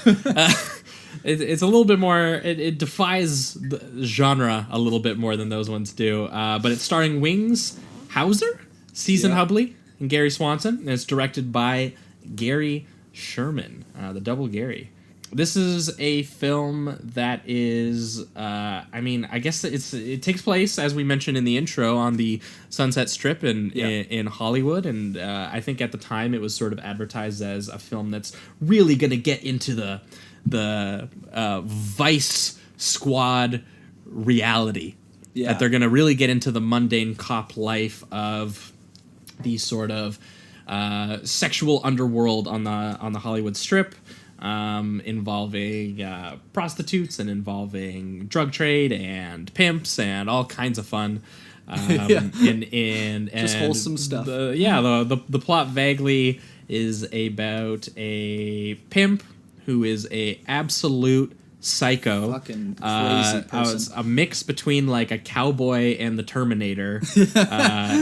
Speaker 6: It's a little bit more. It defies the genre a little bit more than those ones do. But it's starring Wings Hauser, Season Hubley, and Gary Swanson, and it's directed by Gary Sherman, the Double Gary. This is a film that is, I guess it takes place, as we mentioned in the intro, on the Sunset Strip in Hollywood, and I think at the time it was sort of advertised as a film that's really going to get into the Vice Squad reality. Yeah. That they're going to really get into the mundane cop life of the sort of sexual underworld on the Hollywood Strip. Involving prostitutes and involving drug trade and pimps and all kinds of fun. And
Speaker 7: just wholesome stuff.
Speaker 6: The plot vaguely is about a pimp who is a absolute psycho,
Speaker 7: fucking crazy person.
Speaker 6: A mix between like a cowboy and the Terminator,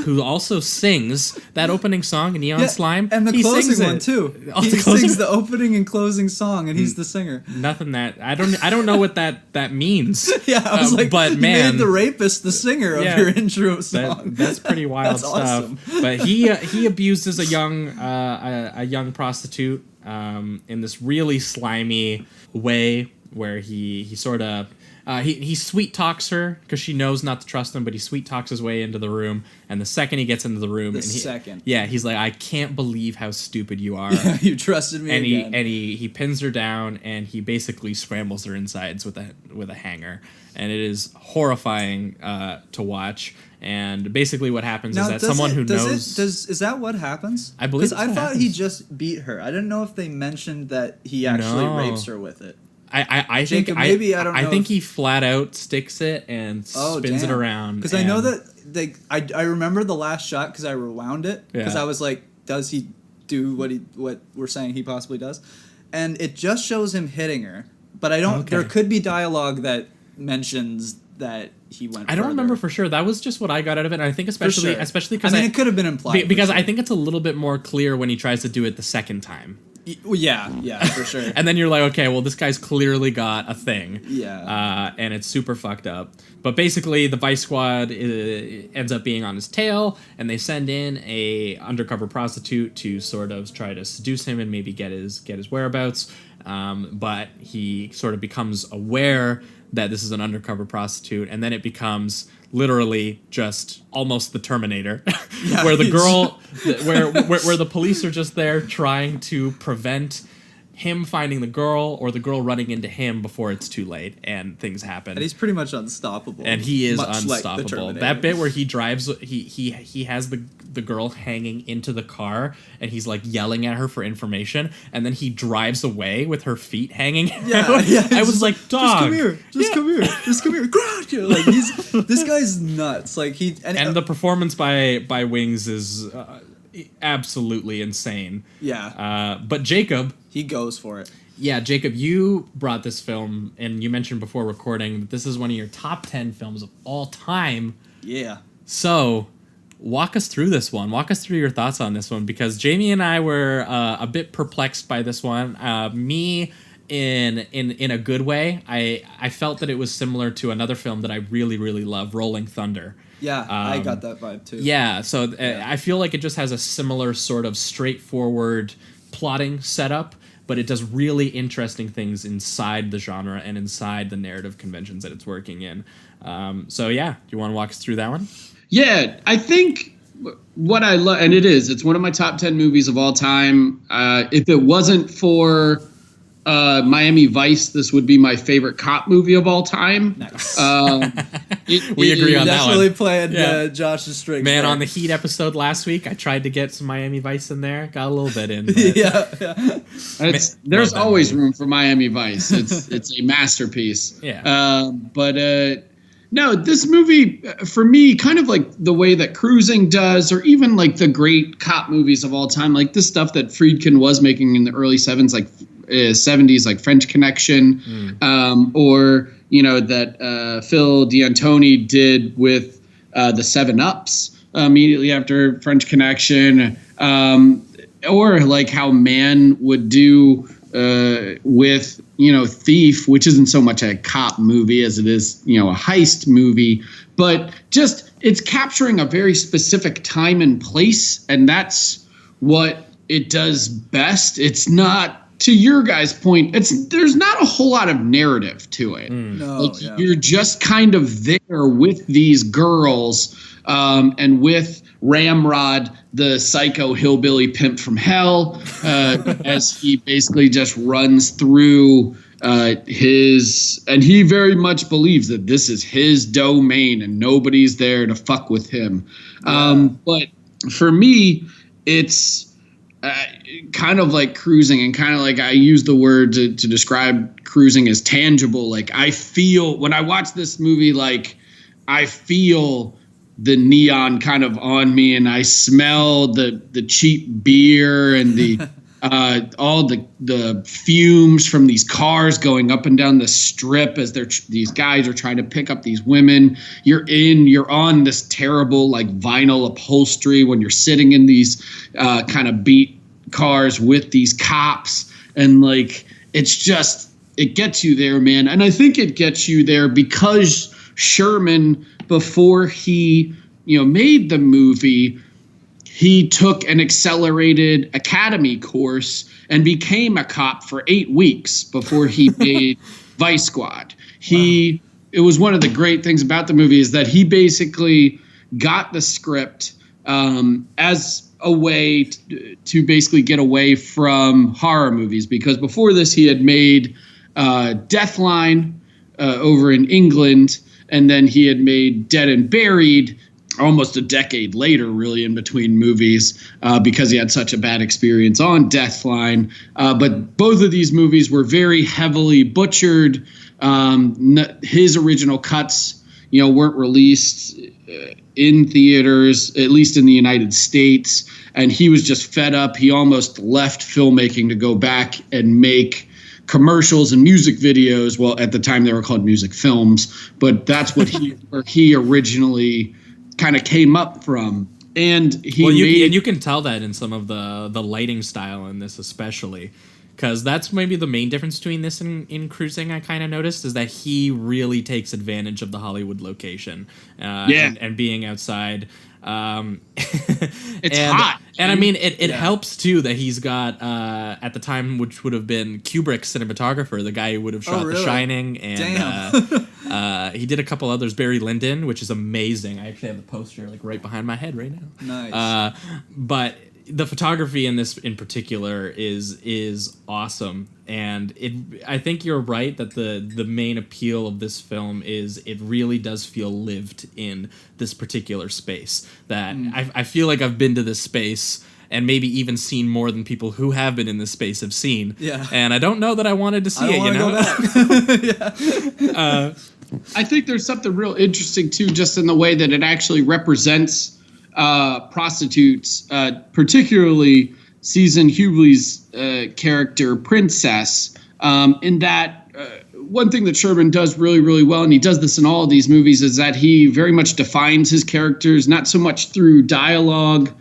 Speaker 6: who also sings that opening song in Neon Slime,
Speaker 7: and the closing one too. He sings the opening and closing song, and he's the singer.
Speaker 6: Nothing that I don't know what that means.
Speaker 7: Yeah, I was like,
Speaker 6: but
Speaker 7: you
Speaker 6: man,
Speaker 7: made the rapist the singer of your intro song.
Speaker 6: That's pretty wild
Speaker 7: that's
Speaker 6: stuff.
Speaker 7: Awesome.
Speaker 6: But he abuses a young prostitute in this really slimy way, where he sort of he sweet talks her because she knows not to trust him, but he sweet talks his way into the room, and the second he gets into the room, he's like, I can't believe how stupid you are.
Speaker 7: Yeah, you trusted me
Speaker 6: again. He pins her down, and he basically scrambles her insides with a hanger, and it is horrifying to watch. And basically what happens is that someone who knows...
Speaker 7: Is that what happens?
Speaker 6: I believe
Speaker 7: because I thought he just beat her. I didn't know if they mentioned that he actually rapes her with it.
Speaker 6: I think
Speaker 7: Jacob, maybe I don't know.
Speaker 6: I think he flat out sticks it and spins it around.
Speaker 7: Because I know that I remember the last shot because I rewound it because I was like, does he do what we're saying he possibly does? And it just shows him hitting her, but I don't. Okay. There could be dialogue that mentions that he went.
Speaker 6: I don't remember for sure. That was just what I got out of it. And I think especially because
Speaker 7: it could have been implied
Speaker 6: because I think it's a little bit more clear when he tries to do it the second time.
Speaker 7: Yeah, for sure.
Speaker 6: And then you're like, okay, well, this guy's clearly got a thing.
Speaker 7: Yeah.
Speaker 6: And it's super fucked up. But basically, the Vice Squad ends up being on his tail, and they send in a undercover prostitute to sort of try to seduce him and maybe get his whereabouts. But he sort of becomes aware that this is an undercover prostitute, and then it becomes literally just almost the Terminator, where the girl, where the police are just there trying to prevent him finding the girl or the girl running into him before it's too late and things happen.
Speaker 7: And he's pretty much unstoppable.
Speaker 6: And he is
Speaker 7: much
Speaker 6: unstoppable.
Speaker 7: Like
Speaker 6: that bit where he drives, he has the girl hanging into the car and he's like yelling at her for information, and then he drives away with her feet hanging.
Speaker 7: Yeah.
Speaker 6: I was like, dog,
Speaker 7: just come here, ground you. Like this guy's nuts. Like
Speaker 6: and the performance by Wings is absolutely insane.
Speaker 7: Yeah.
Speaker 6: But Jacob,
Speaker 7: he goes for it.
Speaker 6: Yeah, Jacob, you brought this film, and you mentioned before recording that this is one of your top 10 films of all time.
Speaker 7: Yeah.
Speaker 6: So, walk us through this one. Walk us through your thoughts on this one, because Jamie and I were a bit perplexed by this one. Me, in a good way. I felt that it was similar to another film that I really, really love, Rolling Thunder.
Speaker 7: Yeah, I got that vibe too.
Speaker 6: Yeah, so I feel like it just has a similar sort of straightforward plotting setup, but it does really interesting things inside the genre and inside the narrative conventions that it's working in. So yeah, do you want to walk us through that one?
Speaker 8: Yeah, I think what I love, and it's one of my top 10 movies of all time. If it wasn't for Miami Vice, this would be my favorite cop movie of all time.
Speaker 7: Nice.
Speaker 6: We agree on that one.
Speaker 7: Definitely playing Josh's strings.
Speaker 6: Man,
Speaker 7: there.
Speaker 6: On the Heat episode last week, I tried to get some Miami Vice in there. Got a little bit in.
Speaker 8: Yeah. There's always room for Miami Vice. It's a masterpiece.
Speaker 6: Yeah.
Speaker 8: No, this movie, for me, kind of like the way that Cruising does, or even like the great cop movies of all time, like this stuff that Friedkin was making in the early 70s, like French Connection, or that Phil D'Antoni did with the 7-Ups immediately after French Connection, or like how Mann would do with Thief, which isn't so much a cop movie as it is a heist movie, but just it's capturing a very specific time and place, and that's what it does best. It's not, to your guys' point, there's not a whole lot of narrative to it. You're just kind of there with these girls, and with Ramrod, the psycho hillbilly pimp from hell, as he basically just runs through and he very much believes that this is his domain and nobody's there to fuck with him. But for me, it's kind of like Cruising, and kind of like I use the word to describe Cruising as tangible. Like I feel when I watch this movie, like I feel the neon kind of on me, and I smell the cheap beer and the all the fumes from these cars going up and down the strip as these guys are trying to pick up these women. You're on this terrible like vinyl upholstery when you're sitting in these kind of beat cars with these cops, and like it gets you there, man. And I think it gets you there because Sherman, before he made the movie, he took an accelerated academy course and became a cop for 8 weeks before he made Vice Squad. It was one of the great things about the movie is that he basically got the script as a way to basically get away from horror movies, because before this he had made Deathline over in England, and then he had made Dead and Buried almost a decade later, really, in between movies, because he had such a bad experience on Deathline. But both of these movies were very heavily butchered. His original cuts, weren't released in theaters, at least in the United States. And he was just fed up. He almost left filmmaking to go back and make commercials and music videos. Well, at the time they were called music films, but that's what where he originally kind of came up from. And
Speaker 6: you can tell that in some of the lighting style in this, especially, because that's maybe the main difference between this and in Cruising. I kind of noticed is that he really takes advantage of the Hollywood location, and being outside.
Speaker 8: It's hot,
Speaker 6: and I mean it helps too that he's got at the time, which would have been Kubrick's cinematographer, the guy who would have shot The Shining, and he did a couple others, Barry Lyndon, which is amazing. I actually have the poster like right behind my head right now.
Speaker 7: Nice.
Speaker 6: But the photography in this in particular is awesome, and I think you're right that the main appeal of this film is it really does feel lived in this particular space. That I feel like I've been to this space and maybe even seen more than people who have been in this space have seen.
Speaker 7: Yeah.
Speaker 6: And I don't know that I wanted to see it.
Speaker 8: I think there's something real interesting too, just in the way that it actually represents prostitutes, particularly Susan Hughley's character, Princess, in that one thing that Sherman does really, really well, and he does this in all of these movies, is that he very much defines his characters, not so much through dialogue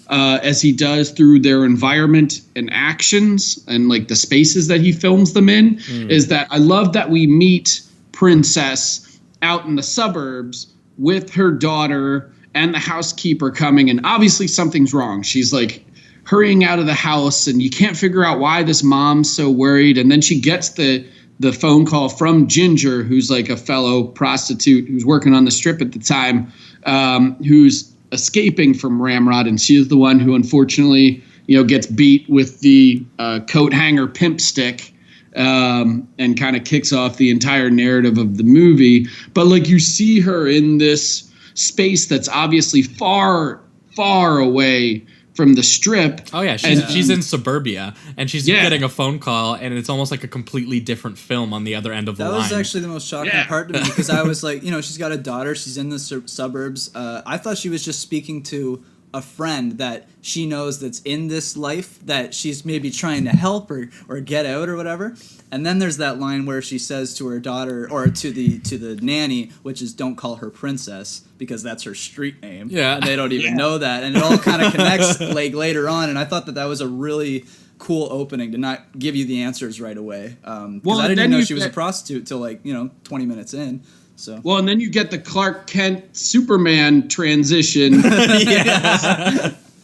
Speaker 8: as he does through their environment and actions and like the spaces that he films them in. Is that I love that we meet Princess out in the suburbs with her daughter and the housekeeper coming, and obviously something's wrong. She's like hurrying out of the house, and you can't figure out why this mom's so worried. And then she gets the phone call from Ginger, who's like a fellow prostitute who's working on the strip at the time, who's escaping from Ramrod, and she's the one who unfortunately, gets beat with the coat hanger pimp stick. And kind of kicks off the entire narrative of the movie. But like you see her in this space that's obviously far, far away from the strip.
Speaker 6: Oh yeah, she's in suburbia, and she's getting a phone call, and it's almost like a completely different film on the other end of the line.
Speaker 7: That was actually the most shocking part to me, because I was like, she's got a daughter, she's in the suburbs. I thought she was just speaking to a friend that she knows that's in this life that she's maybe trying to help or get out or whatever. And then there's that line where she says to her daughter, or to the nanny, which is, don't call her Princess, because that's her street name.
Speaker 6: Yeah.
Speaker 7: And they don't even know that. And it all kind of connects like later on. And I thought that was a really cool opening to not give you the answers right away. Because I didn't know she was a prostitute till 20 minutes in. So. Well,
Speaker 8: and then you get the Clark Kent Superman transition.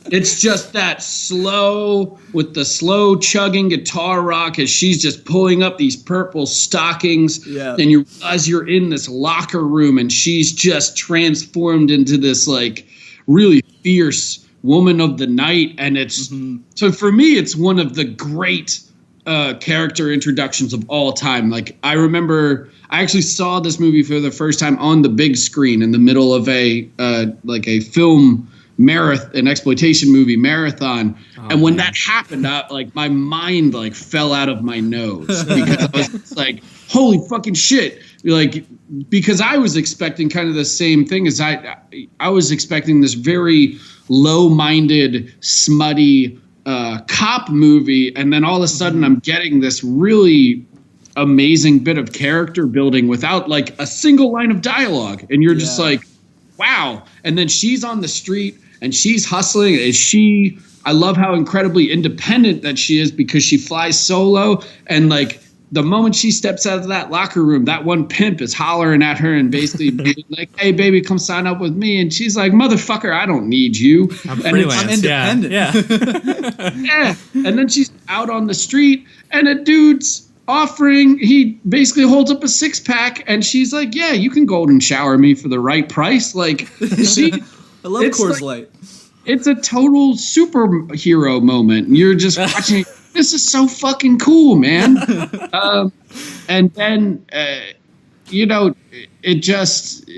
Speaker 8: It's just that slow, with the slow chugging guitar rock as she's just pulling up these purple stockings.
Speaker 7: Yeah.
Speaker 8: And you realize you're in this locker room, and she's just transformed into this like really fierce woman of the night. And it's so for me, it's one of the great character introductions of all time. Like I remember I actually saw this movie for the first time on the big screen in the middle of a film marathon, an exploitation movie marathon. And when that happened, my mind fell out of my nose, because I was just like, holy fucking shit. Because I was expecting kind of the same thing as I was expecting this very low-minded, smutty cop movie, and then all of a sudden I'm getting this really amazing bit of character building without a single line of dialogue, and you're just like, wow. And then she's on the street and she's hustling, and I love how incredibly independent that she is, because she flies solo, and the moment she steps out of that locker room, that one pimp is hollering at her and basically being like, hey, baby, come sign up with me. And she's like, motherfucker, I don't need you.
Speaker 6: I'm freelance.
Speaker 7: I'm independent.
Speaker 8: Yeah. And then she's out on the street, and a dude's he basically holds up a 6-pack, and she's like, yeah, you can golden shower me for the right price.
Speaker 7: I love Coors Light.
Speaker 8: It's a total superhero moment. You're just watching. This is so fucking cool, man. And then, it just,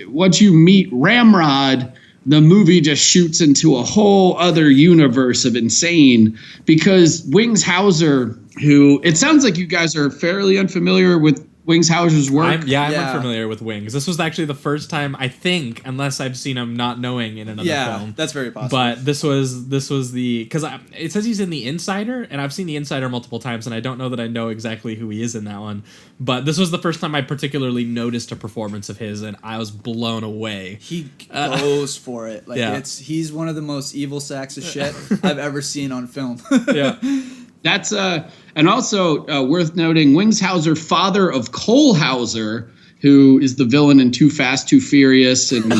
Speaker 8: once you meet Ramrod, the movie just shoots into a whole other universe of insane, because Wings Hauser, who, it sounds like you guys are fairly unfamiliar with Wings Hauser's work?
Speaker 6: I'm familiar with Wings. This was actually the first time, I think, unless I've seen him not knowing in another film.
Speaker 7: That's very possible.
Speaker 6: But this was the because it says he's in The Insider, and I've seen The Insider multiple times, and I don't know that I know exactly who he is in that one. But this was the first time I particularly noticed a performance of his, and I was blown away.
Speaker 7: He goes for it. He's one of the most evil sacks of shit I've ever seen on film.
Speaker 6: Yeah.
Speaker 8: That's and also worth noting, Wings Hauser, father of Cole Hauser, who is the villain in Too Fast, Too Furious, and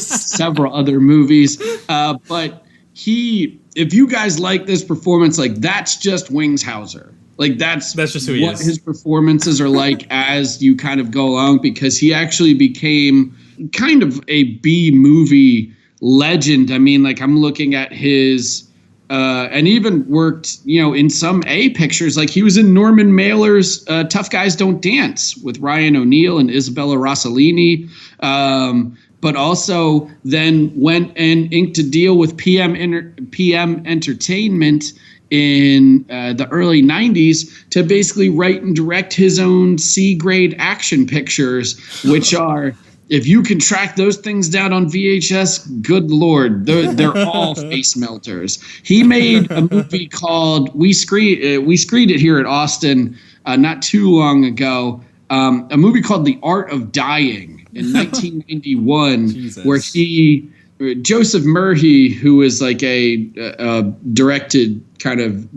Speaker 8: several other movies. But if you guys like this performance, like that's just Wings Hauser. Like that's
Speaker 6: just who he is.
Speaker 8: What his performances are like as you kind of go along, because he actually became kind of a B movie legend. I mean, like I'm looking at his. And even worked, in some A pictures. Like he was in Norman Mailer's Tough Guys Don't Dance with Ryan O'Neal and Isabella Rossellini. But also then went and inked a deal with PM Entertainment in the early 90s to basically write and direct his own C-grade action pictures, which are... If you can track those things down on VHS, good Lord, they're all face melters. He made a movie called we screened it here at Austin not too long ago. A movie called The Art of Dying in 1991, where Joseph Murphy, who is like a directed kind of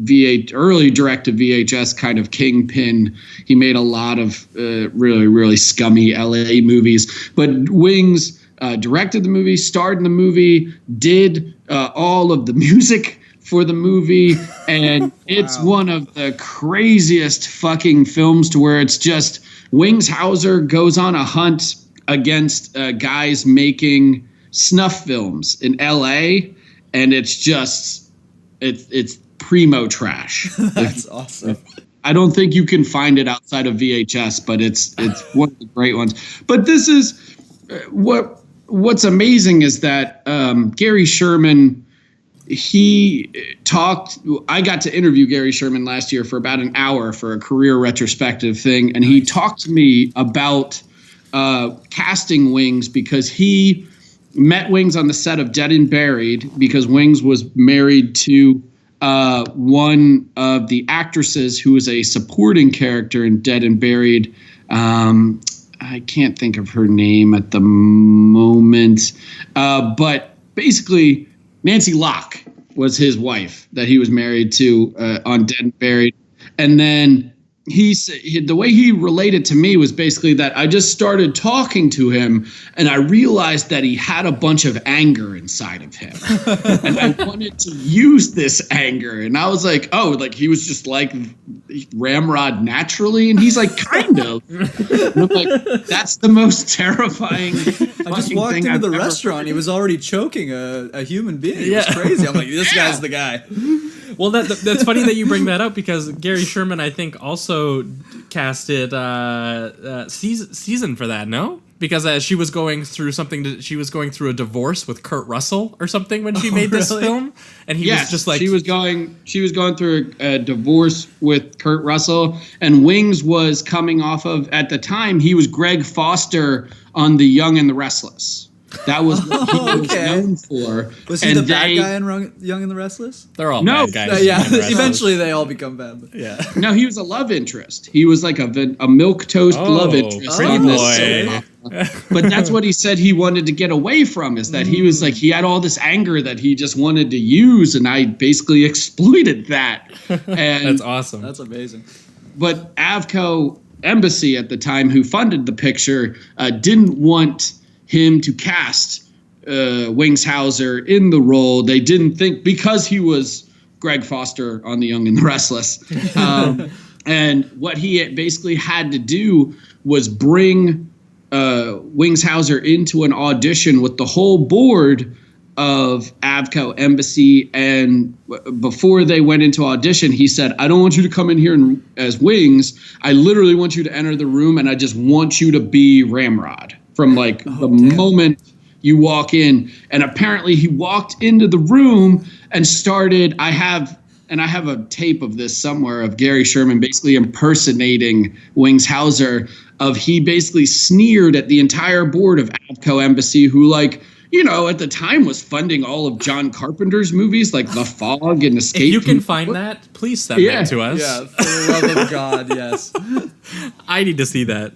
Speaker 8: early directed VHS kind of kingpin. He made a lot of really, really scummy LA movies. But Wings directed the movie, starred in the movie, did all of the music for the movie. And it's one of the craziest fucking films to where it's just Wings Hauser goes on a hunt against guys making snuff films in LA, and it's just it's primo trash.
Speaker 7: That's awesome.
Speaker 8: I don't think you can find it outside of VHS, but it's one of the great ones. But this is what's amazing is that Gary Sherman, I got to interview Gary Sherman last year for about an hour for a career retrospective thing, and he talked to me about casting Wings because he met Wings on the set of Dead and Buried because Wings was married to one of the actresses who was a supporting character in Dead and Buried. I can't think of her name at the moment. But basically, Nancy Locke was his wife that he was married to on Dead and Buried. And then the way he related to me was basically that I just started talking to him and I realized that he had a bunch of anger inside of him. And I wanted to use this anger. And I was like, oh, like he was just like Ramrod naturally? And he's like, kind of. And I'm like, that's the most terrifying
Speaker 7: I just walked into the restaurant. He was already choking a human being. It was crazy. I'm like, this guy's the guy.
Speaker 6: Well, that's funny that you bring that up because Gary Sherman, I think, also casted Season for that, no? Because she was going through she was going through a divorce with Kurt Russell or something when she made this film, and he was just like
Speaker 8: she was going through a divorce with Kurt Russell, and Wings was coming off of, at the time he was Greg Foster on The Young and the Restless. That was what he was known for.
Speaker 7: Was he the bad guy in Young and the Restless?
Speaker 6: They're all bad guys.
Speaker 7: Eventually they all become bad.
Speaker 6: Yeah.
Speaker 8: No, he was a love interest. He was like a milquetoast love interest on this. But that's what he said he wanted to get away from, is that he was like, he had all this anger that he just wanted to use, and I basically exploited that. And
Speaker 6: that's awesome.
Speaker 7: That's amazing.
Speaker 8: But Avco Embassy at the time, who funded the picture, didn't want him to cast Wings Hauser in the role. They didn't think, because he was Greg Foster on The Young and the Restless. And what he basically had to do was bring Wings Hauser into an audition with the whole board of Avco Embassy. And before they went into audition, he said, I don't want you to come in here as Wings. I literally want you to enter the room, and I just want you to be Ramrod. From like moment you walk in. And apparently he walked into the room and started, I have and I have a tape of this somewhere of Gary Sherman basically impersonating Wings Hauser. He basically sneered at the entire board of Avco Embassy, who at the time was funding all of John Carpenter's movies like The Fog and Escape.
Speaker 6: If you can find that, please send that to us.
Speaker 7: Yeah, for the love of God, yes.
Speaker 6: I need to see that.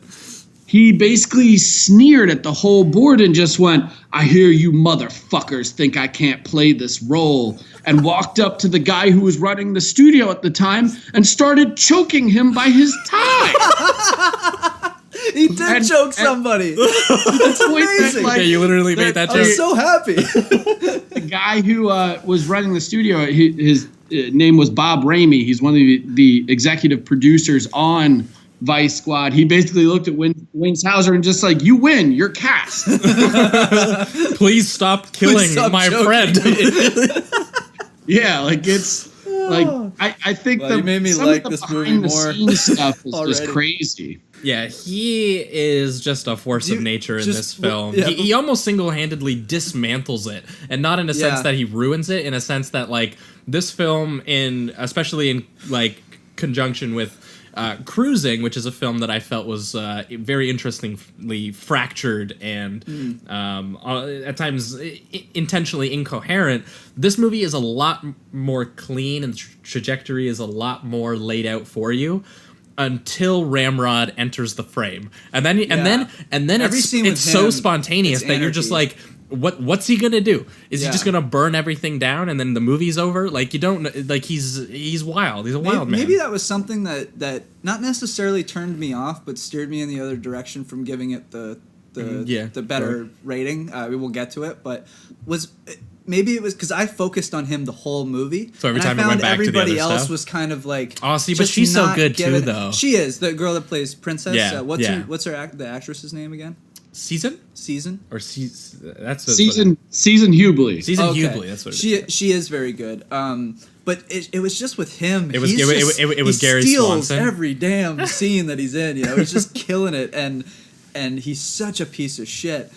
Speaker 8: He basically sneered at the whole board and just went, "I hear you motherfuckers think I can't play this role," and walked up to the guy who was running the studio at the time and started choking him by his tie.
Speaker 7: He did choke somebody. That's amazing.
Speaker 6: Yeah, you literally made that joke.
Speaker 7: I'm so happy.
Speaker 8: The guy who was running the studio, his name was Bob Ramey. He's one of the executive producers on Vice Squad. He basically looked at Wings Hauser and just you win, you're cast.
Speaker 6: Please stop killing my friend.
Speaker 8: Yeah, it's I think
Speaker 7: you made me like this movie more
Speaker 8: stuff is just crazy.
Speaker 6: Yeah, he is just a force of nature in this film. Yeah. He almost single-handedly dismantles it, and not in a sense that he ruins it, in a sense that this film, especially in conjunction with Cruising, which is a film that I felt was very interestingly fractured and at times intentionally incoherent. This movie is a lot more clean, and the trajectory is a lot more laid out for you until Ramrod enters the frame, and then it's so spontaneous that you're just what's he gonna do? Is he just gonna burn everything down and then the movie's over? You don't he's wild. He's a wild man.
Speaker 7: Maybe that was something that not necessarily turned me off, but steered me in the other direction from giving it the better rating. We will get to it, but maybe it was because I focused on him the whole movie.
Speaker 6: So every time it went back to the other
Speaker 7: everybody else
Speaker 6: stuff?
Speaker 7: was kind of
Speaker 6: oh, see, but she's so good too, though.
Speaker 7: She is the girl that plays Princess.
Speaker 6: Yeah,
Speaker 7: What's the actress's name again?
Speaker 6: Season
Speaker 7: or
Speaker 8: that's Season Hubley.
Speaker 6: Season Hubley. That's what
Speaker 7: she is very good. But it was just with him.
Speaker 6: It was Gary
Speaker 7: steals
Speaker 6: Swanson.
Speaker 7: Every damn scene that he's in. He's just killing it, and he's such a piece of shit.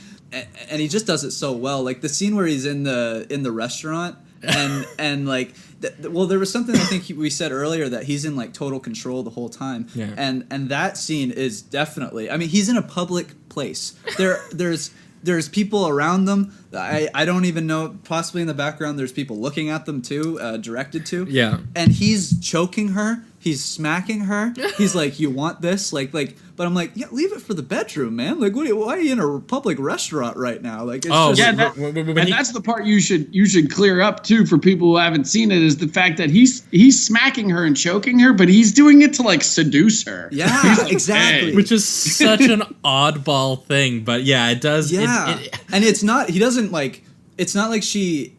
Speaker 7: And he just does it so well. The scene where he's in the restaurant and there was something I think we said earlier that he's in total control the whole time.
Speaker 6: Yeah.
Speaker 7: And that scene is definitely. I mean, he's in a public place. There's people around them. I don't even know. Possibly in the background, there's people looking at them too, directed to.
Speaker 6: Yeah.
Speaker 7: And he's choking her. He's smacking her. He's like, "You want this?" But I'm yeah, leave it for the bedroom, man. Why are you in a public restaurant right now?
Speaker 8: That's the part you should clear up too for people who haven't seen it, is the fact that he's smacking her and choking her, but he's doing it to seduce her.
Speaker 7: Yeah, exactly.
Speaker 6: Hey. Which is such an oddball thing, but yeah, it does.
Speaker 7: Yeah, and it's not. He doesn't It's not like she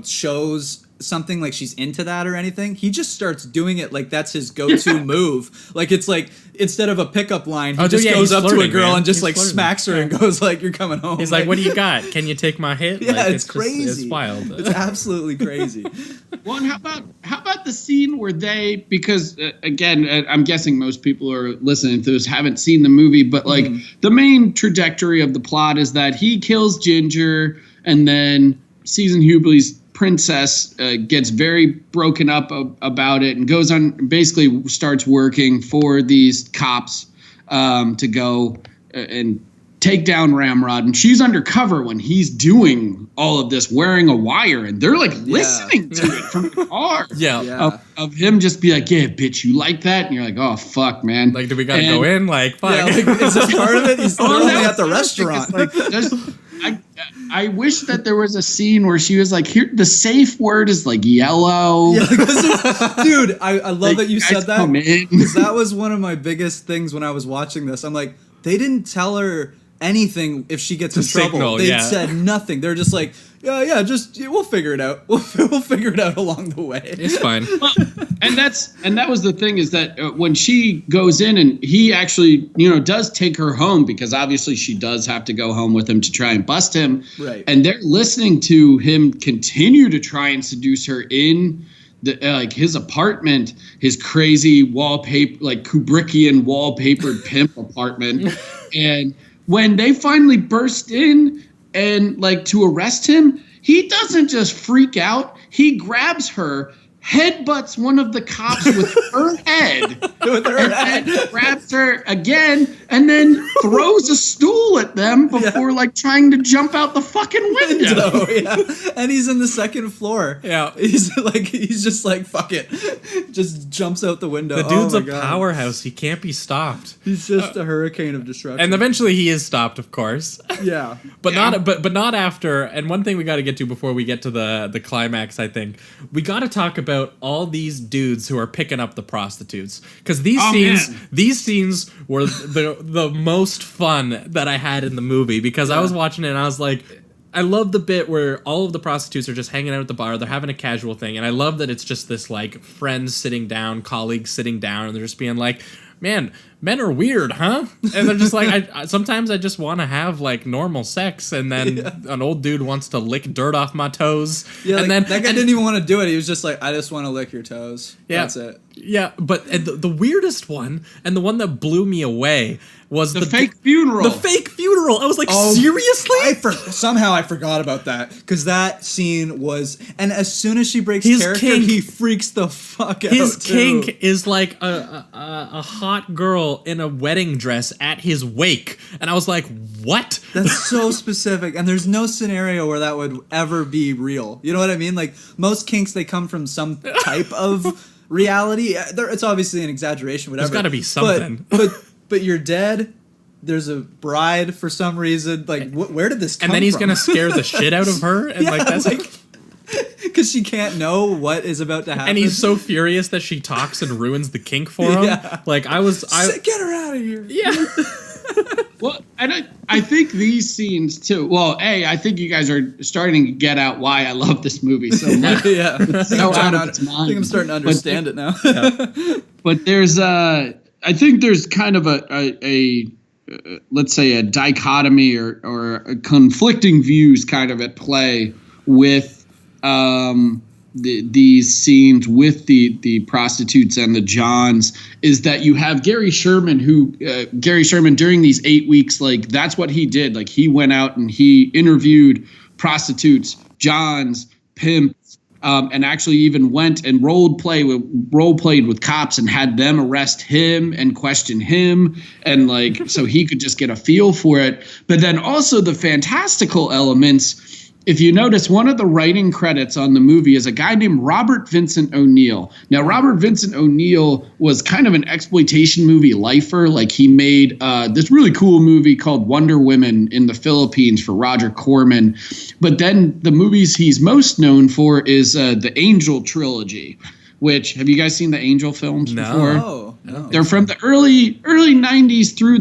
Speaker 7: shows something she's into that or anything. He just starts doing it that's his go-to move. It's instead of a pickup line, he goes up to a girl and just smacks her and goes "You're coming home."
Speaker 6: He's what do you got? Can you take my hit?
Speaker 7: Yeah, it's crazy.
Speaker 6: It's wild.
Speaker 7: It's absolutely crazy.
Speaker 8: Well, and how about the scene where because again, I'm guessing most people who are listening to this haven't seen the movie, but the main trajectory of the plot is that he kills Ginger, and then Season Hubley's Princess gets very broken up about it and goes on, basically starts working for these cops to go and take down Ramrod, and she's undercover when he's doing all of this, wearing a wire, and they're listening to it from the car. Of him just be yeah, bitch, you like that? And you're oh fuck, man.
Speaker 6: Do we gotta go in? Fuck.
Speaker 7: Yeah, is this part of it? He's literally at the restaurant.
Speaker 8: I wish that there was a scene where she was here, the safe word is yellow.
Speaker 7: Yeah, dude, I love that you said that, because that was one of my biggest things when I was watching this. I'm they didn't tell her anything if she gets in trouble. They said nothing. They're just we'll figure it out. We'll figure it out along the way.
Speaker 6: It's fine.
Speaker 8: And that was the thing, is that when she goes in and he actually does take her home, because obviously she does have to go home with him to try and bust him.
Speaker 7: Right.
Speaker 8: And they're listening to him continue to try and seduce her in the his apartment, his crazy wallpaper, Kubrickian wallpapered pimp apartment. And when they finally burst in and to arrest him, he doesn't just freak out. He grabs her, headbutts one of the cops with her head, and grabs her again, and then throws a stool at them before like trying to jump out the fucking window.
Speaker 7: And he's in the second floor.
Speaker 6: Yeah,
Speaker 7: he's just like fuck it, just jumps out the window.
Speaker 6: The dude's a powerhouse. He can't be stopped.
Speaker 7: He's just a hurricane of destruction.
Speaker 6: And eventually he is stopped, of course.
Speaker 7: Yeah,
Speaker 6: but not after. And one thing we got to get to before we get to the climax, I think we got to talk about all these dudes who are picking up the prostitutes, because these scenes were the most fun that I had in the movie, because I was watching it and I was like, I love the bit where all of the prostitutes are just hanging out at the bar. They're having a casual thing, and I love that it's just this like friends sitting down, colleagues sitting down, and they're just being like, man, men are weird, huh? And they're just like, sometimes I just want to have like normal sex, and then an old dude wants to lick dirt off my toes.
Speaker 7: Yeah,
Speaker 6: and
Speaker 7: like, that guy didn't even want to do it. He was just like, I just want to lick your toes. Yeah, that's it.
Speaker 6: Yeah, but the weirdest one, and the one that blew me away, was
Speaker 8: the fake funeral.
Speaker 6: The fake funeral. I was like, seriously?
Speaker 7: Somehow I forgot about that, because that scene was, and as soon as she breaks character, he freaks the fuck out.
Speaker 6: His kink is like a hot girl in a wedding dress at his wake, and I was like, what?
Speaker 7: That's so specific, and there's no scenario where that would ever be real. You know what I mean? Like, most kinks, they come from some type of reality. It's obviously an exaggeration, whatever.
Speaker 6: There's got to be something.
Speaker 7: But you're dead. There's a bride for some reason. Like, where did this come from?
Speaker 6: And then he's gonna scare the shit out of her, and like that's like,
Speaker 7: because she can't know what is about to happen.
Speaker 6: And he's so furious that she talks and ruins the kink for him.
Speaker 7: Yeah.
Speaker 6: Like I
Speaker 7: get her out of here.
Speaker 6: Yeah.
Speaker 8: Well, and I think these scenes too. Well, I think you guys are starting to get out why I love this movie so much.
Speaker 7: Yeah.
Speaker 8: I
Speaker 7: think I'm starting to understand it now.
Speaker 8: But there's I think there's kind of a let's say a dichotomy or a conflicting views kind of at play with these scenes with the prostitutes and the Johns, is that you have Gary Sherman during these 8 weeks, like that's what he did. Like he went out and he interviewed prostitutes, Johns, pimps, and actually even went and role played with cops and had them arrest him and question him, and like so he could just get a feel for it. But then also the fantastical elements. If you notice, one of the writing credits on the movie is a guy named Robert Vincent O'Neill. Now, Robert Vincent O'Neill was kind of an exploitation movie lifer. Like he made this really cool movie called Wonder Women in the Philippines for Roger Corman. But then the movies he's most known for is the Angel trilogy, which, have you guys seen the Angel films before?
Speaker 7: No.
Speaker 8: They're from the early 90s through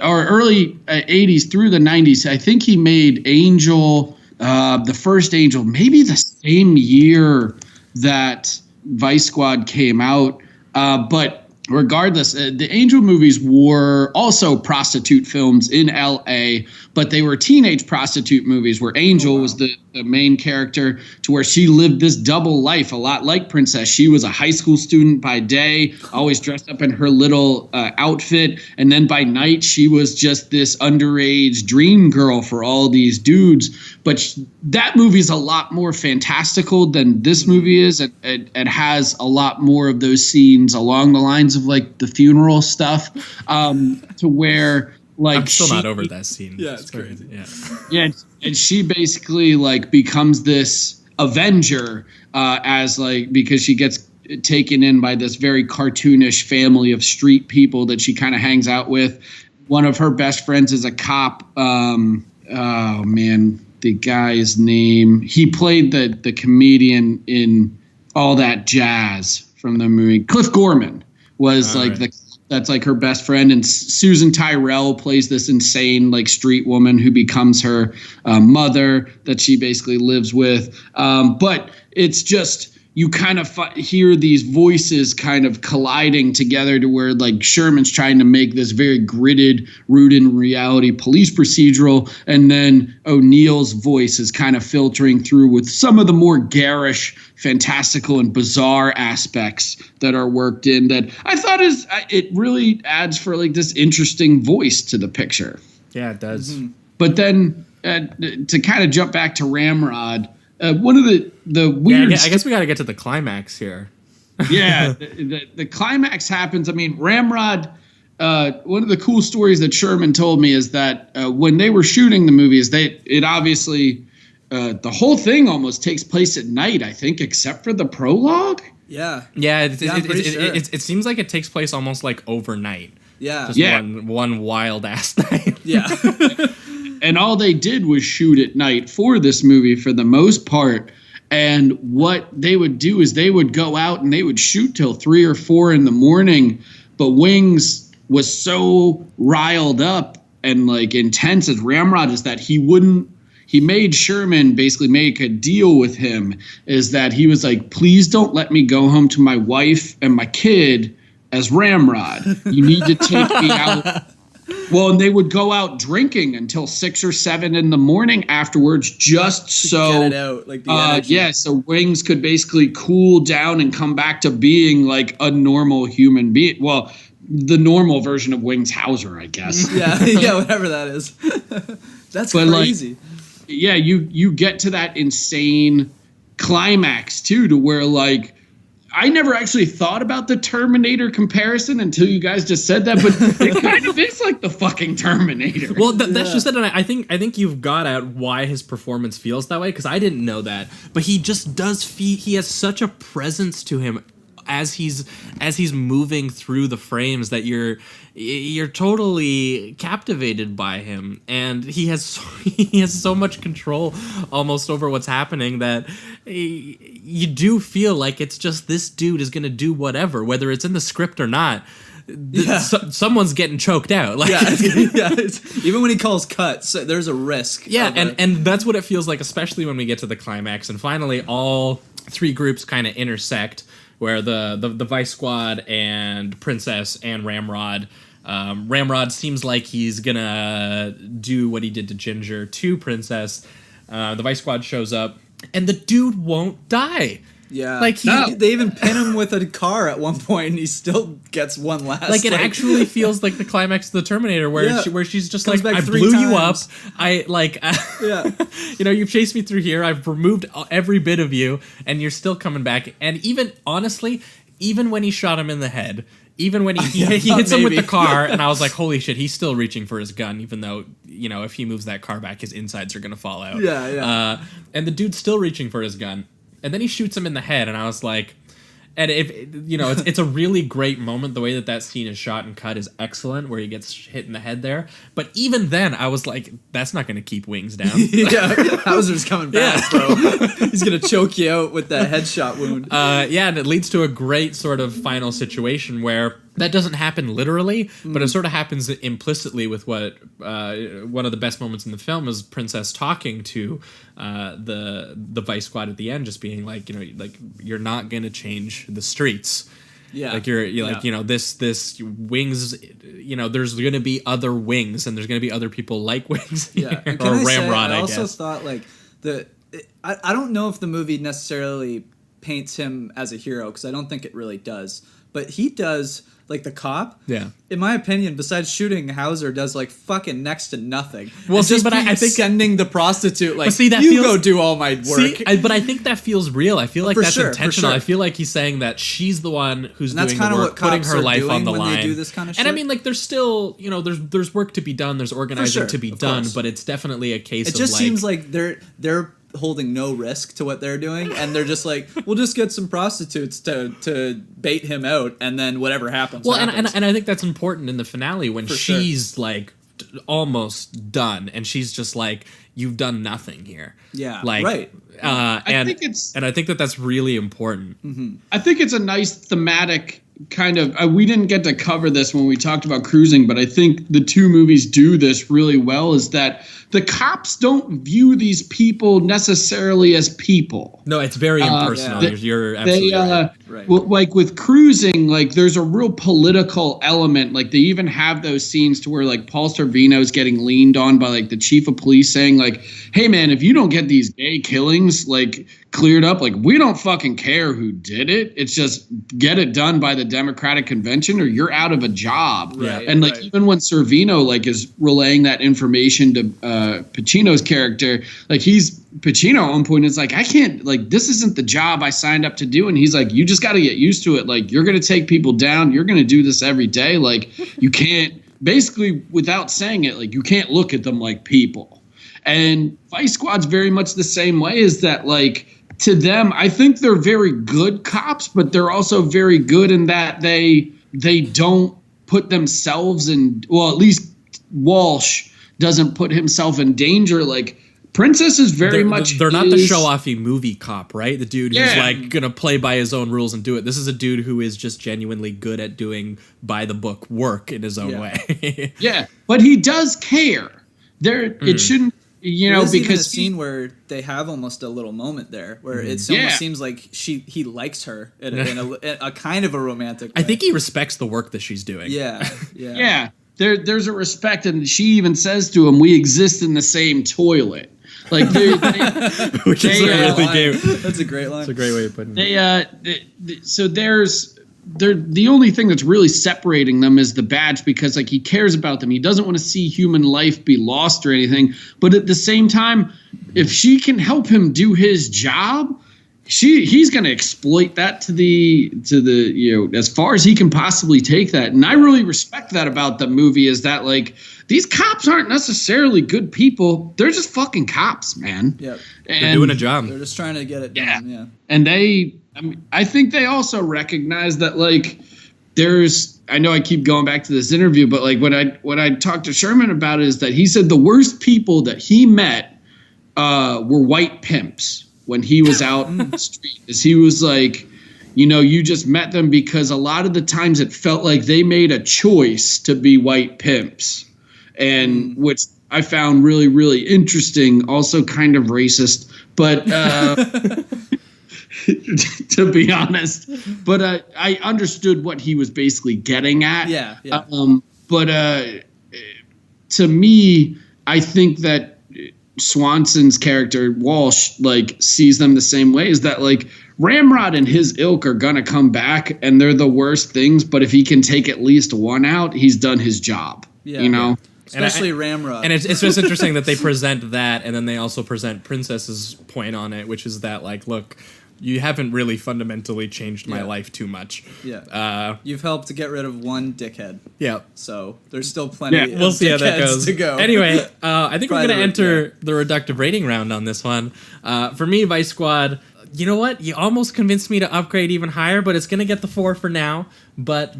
Speaker 8: or early 80s through the 90s. I think he made Angel... the first Angel, maybe the same year that Vice Squad came out. But regardless, the Angel movies were also prostitute films in L.A., but they were teenage prostitute movies where Angel was the main character, to where she lived this double life, a lot like Princess. She was a high school student by day, always dressed up in her little outfit, and then by night she was just this underage dream girl for all these dudes. But that movie is a lot more fantastical than this movie is. It has a lot more of those scenes along the lines of like the funeral stuff, to where like
Speaker 6: I'm still not over that scene.
Speaker 7: Yeah, it's crazy.
Speaker 8: Yeah, and she basically like becomes this Avenger as like, because she gets taken in by this very cartoonish family of street people that she kind of hangs out with. One of her best friends is a cop. Oh man, the guy's name. He played the comedian in All That Jazz from the movie. Cliff Gorman was that's like her best friend, and Susan Tyrell plays this insane like street woman who becomes her mother that she basically lives with. But it's just, you kind of hear these voices kind of colliding together to where like Sherman's trying to make this very gritted, rooted in reality police procedural, and then O'Neill's voice is kind of filtering through with some of the more garish, fantastical, and bizarre aspects that are worked in, that I thought it really adds for like this interesting voice to the picture.
Speaker 6: Yeah, it does.
Speaker 8: Mm-hmm. But then to kind of jump back to Ramrod, one of the weird.
Speaker 6: Yeah, I guess we got to get to the climax here.
Speaker 8: Yeah, the climax happens. I mean, Ramrod. One of the cool stories that Sherman told me is that when they were shooting the movies, it obviously the whole thing almost takes place at night, I think, except for the prologue.
Speaker 7: Yeah.
Speaker 6: Yeah, it seems like it takes place almost like overnight.
Speaker 7: Yeah.
Speaker 6: Just one wild ass night.
Speaker 7: Yeah.
Speaker 8: And all they did was shoot at night for this movie for the most part. And what they would do is they would go out and they would shoot till 3 or 4 in the morning. But Wings was so riled up and like intense as Ramrod is that he made Sherman basically make a deal with him, is that he was like, please don't let me go home to my wife and my kid as Ramrod. You need to take me out. Well, and they would go out drinking until 6 or 7 in the morning afterwards, just so
Speaker 7: get it out, like the energy.
Speaker 8: So Wings could basically cool down and come back to being like a normal human being. Well, the normal version of Wings Hauser, I guess.
Speaker 7: yeah, whatever that is. That's crazy.
Speaker 8: You get to that insane climax too, to where like I never actually thought about the Terminator comparison until you guys just said that, but it kind of is like the fucking Terminator.
Speaker 6: Well, that's just it, and I think you've got at why his performance feels that way, because I didn't know that, but he just does he has such a presence to him as he's moving through the frames that you're totally captivated by him, and he has so much control almost over what's happening that you do feel like it's just this dude is going to do whatever, whether it's in the script or not. Someone's getting choked out. Like,
Speaker 7: even when he calls cuts, there's a risk.
Speaker 6: Yeah, and that's what it feels like, especially when we get to the climax, and finally all 3 groups kind of intersect, where the Vice Squad and Princess and Ramrod. Ramrod seems like he's gonna do what he did to Ginger to Princess. The Vice Squad shows up, and the dude won't die.
Speaker 7: Yeah,
Speaker 6: like
Speaker 7: they even pin him with a car at one point, and he still gets one last.
Speaker 6: Like it actually feels like the climax of the Terminator, where she's just
Speaker 7: comes
Speaker 6: like,
Speaker 7: back
Speaker 6: I
Speaker 7: 3
Speaker 6: blew
Speaker 7: times.
Speaker 6: you up. You've chased me through here. I've removed every bit of you, and you're still coming back. And even honestly, even when he shot him in the head, even when he hits him with the car, and I was like, holy shit, he's still reaching for his gun, even though, if he moves that car back, his insides are gonna fall out. And the dude's still reaching for his gun. And then he shoots him in the head, and I was like, and it's a really great moment. The way that scene is shot and cut is excellent, where he gets hit in the head there. But even then, I was like, that's not going to keep Wings down.
Speaker 7: Hauser's coming back, bro. He's going to choke you out with that headshot wound.
Speaker 6: And it leads to a great sort of final situation where that doesn't happen literally, but it sort of happens implicitly with what one of the best moments in the film is Princess talking to the Vice Squad at the end, just being like, you're not going to change the streets. Yeah. Like this Wings, there's going to be other Wings, and there's going to be other people like Wings.
Speaker 7: Yeah.
Speaker 6: Or Ramrod,
Speaker 7: I also thought like I don't know if the movie necessarily paints him as a hero, because I don't think it really does, but he does. Like the cop, in my opinion, besides shooting, Hauser does like fucking next to nothing.
Speaker 6: Well, I think
Speaker 7: sending the prostitute like,
Speaker 6: go
Speaker 7: do all my work.
Speaker 6: But I think that feels real. I feel like that's intentional.
Speaker 7: Sure.
Speaker 6: I feel like he's saying that she's the one who's doing the work,
Speaker 7: what
Speaker 6: putting her life on the line.
Speaker 7: They do this kind of shit.
Speaker 6: And I mean, like, there's still, there's work to be done. There's organizing to be done, but it's definitely a case of
Speaker 7: it just seems like they're holding no risk to what they're doing, and they're just like, we'll just get some prostitutes to bait him out, and then whatever happens.
Speaker 6: Well,
Speaker 7: happens.
Speaker 6: and I think that's important in the finale when she's like almost done, and she's just like, you've done nothing here.
Speaker 7: Yeah,
Speaker 6: like,
Speaker 7: right.
Speaker 6: I think that's really important.
Speaker 7: Mm-hmm.
Speaker 8: I think it's a nice thematic kind of. We didn't get to cover this when we talked about Cruising, but I think the 2 movies do this really well. Is that the cops don't view these people necessarily as people.
Speaker 6: No, it's very impersonal. You're absolutely right.
Speaker 8: Well, like with Cruising, like there's a real political element. Like they even have those scenes to where like Paul Sorvino's getting leaned on by like the chief of police saying like, hey man, if you don't get these gay killings like cleared up, like we don't fucking care who did it. It's just get it done by the Democratic Convention or you're out of a job.
Speaker 7: Right,
Speaker 8: and like even when Sorvino like is relaying that information to Pacino's character, like he's Pacino at one point is like, I can't, like, this isn't the job I signed up to do. And he's like, you just got to get used to it. Like, you're going to take people down. You're going to do this every day. Like, you can't, basically, without saying it, like, you can't look at them like people. And Vice Squad's very much the same way, is that, like, to them, I think they're very good cops, but they're also very good in that they don't put themselves in, well, at least Walsh doesn't put himself in danger. Like, Princess is very much...
Speaker 6: They're not the show-offy movie cop, right? The dude who's, like, going to play by his own rules and do it. This is a dude who is just genuinely good at doing by-the-book work in his own way.
Speaker 8: Yeah, but he does care. It shouldn't...
Speaker 7: There's
Speaker 8: because
Speaker 7: even a scene where they have almost a little moment there where it almost seems like he likes her in a kind of a romantic way.
Speaker 6: I think he respects the work that she's doing.
Speaker 8: Yeah. There's a respect, and she even says to him, "We exist in the same toilet." Like,
Speaker 6: which is a really great.
Speaker 7: That's a great line.
Speaker 6: That's a great way of putting it.
Speaker 8: So the only thing that's really separating them is the badge, because, like, he cares about them. He doesn't want to see human life be lost or anything. But at the same time, if she can help him do his job, he's going to exploit that to the as far as he can possibly take that. And I really respect that about the movie, is that, like, these cops aren't necessarily good people. They're just fucking cops, man.
Speaker 7: Yeah.
Speaker 6: They're doing a job.
Speaker 7: They're just trying to get it done. Yeah.
Speaker 8: And I think they also recognize that, like, I know I keep going back to this interview, but, like, what I talked to Sherman about is that he said the worst people that he met were white pimps when he was out in the street. Is he was like, you just met them because a lot of the times it felt like they made a choice to be white pimps, and which I found really, really interesting, also kind of racist, but to be honest, but I understood what he was basically getting at.
Speaker 7: Yeah.
Speaker 8: But to me, I think that Swanson's character, Walsh, like, sees them the same way, is that, like, Ramrod and his ilk are gonna come back, and they're the worst things, but if he can take at least one out, he's done his job. Yeah.
Speaker 7: Especially Ramrod.
Speaker 6: And it's just interesting that they present that, and then they also present Princess's point on it, which is that, like, look, you haven't really fundamentally changed my life too much.
Speaker 7: Yeah. You've helped to get rid of one dickhead.
Speaker 6: Yeah.
Speaker 7: So there's still plenty of
Speaker 6: we'll see how that goes.
Speaker 7: to go.
Speaker 6: Anyway, I think we're going to enter the reductive rating round on this one. For me, Vice Squad, you know what? You almost convinced me to upgrade even higher, but it's going to get the 4 for now. But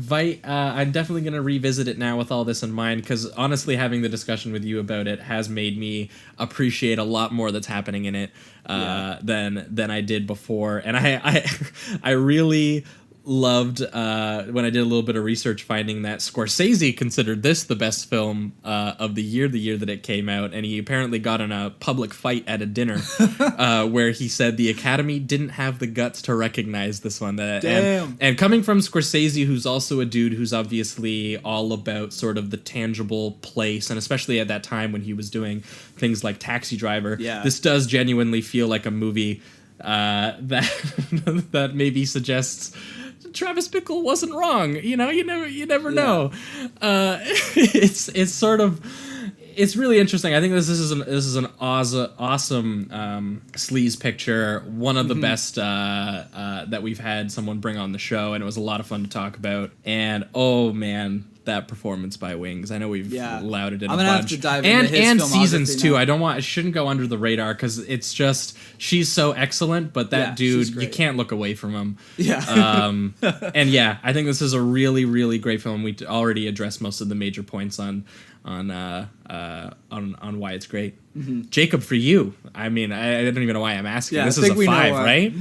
Speaker 6: I'm definitely going to revisit it now with all this in mind, because honestly, having the discussion with you about it has made me appreciate a lot more that's happening in it than I did before. And I really loved when I did a little bit of research, finding that Scorsese considered this the best film of the year that it came out, and he apparently got in a public fight at a dinner where he said the Academy didn't have the guts to recognize this one. And coming from Scorsese, who's also a dude who's obviously all about sort of the tangible place, and especially at that time when he was doing things like Taxi Driver, this does genuinely feel like a movie that maybe suggests Travis Bickle wasn't wrong. You never know. It's sort of, it's really interesting. I think this is an awesome sleaze picture. One of the best that we've had someone bring on the show, and it was a lot of fun to talk about. And oh man, that performance by Wings. I know we've lauded it a bunch.
Speaker 7: Have to dive into his
Speaker 6: and
Speaker 7: filmography
Speaker 6: seasons too.
Speaker 7: now.
Speaker 6: I shouldn't go under the radar, because it's just, she's so excellent, but that dude, you can't look away from him. And I think this is a really, really great film. We already addressed most of the major points on why it's great. Jacob, for you, I mean, I don't even know why I'm asking. This is a 5, right?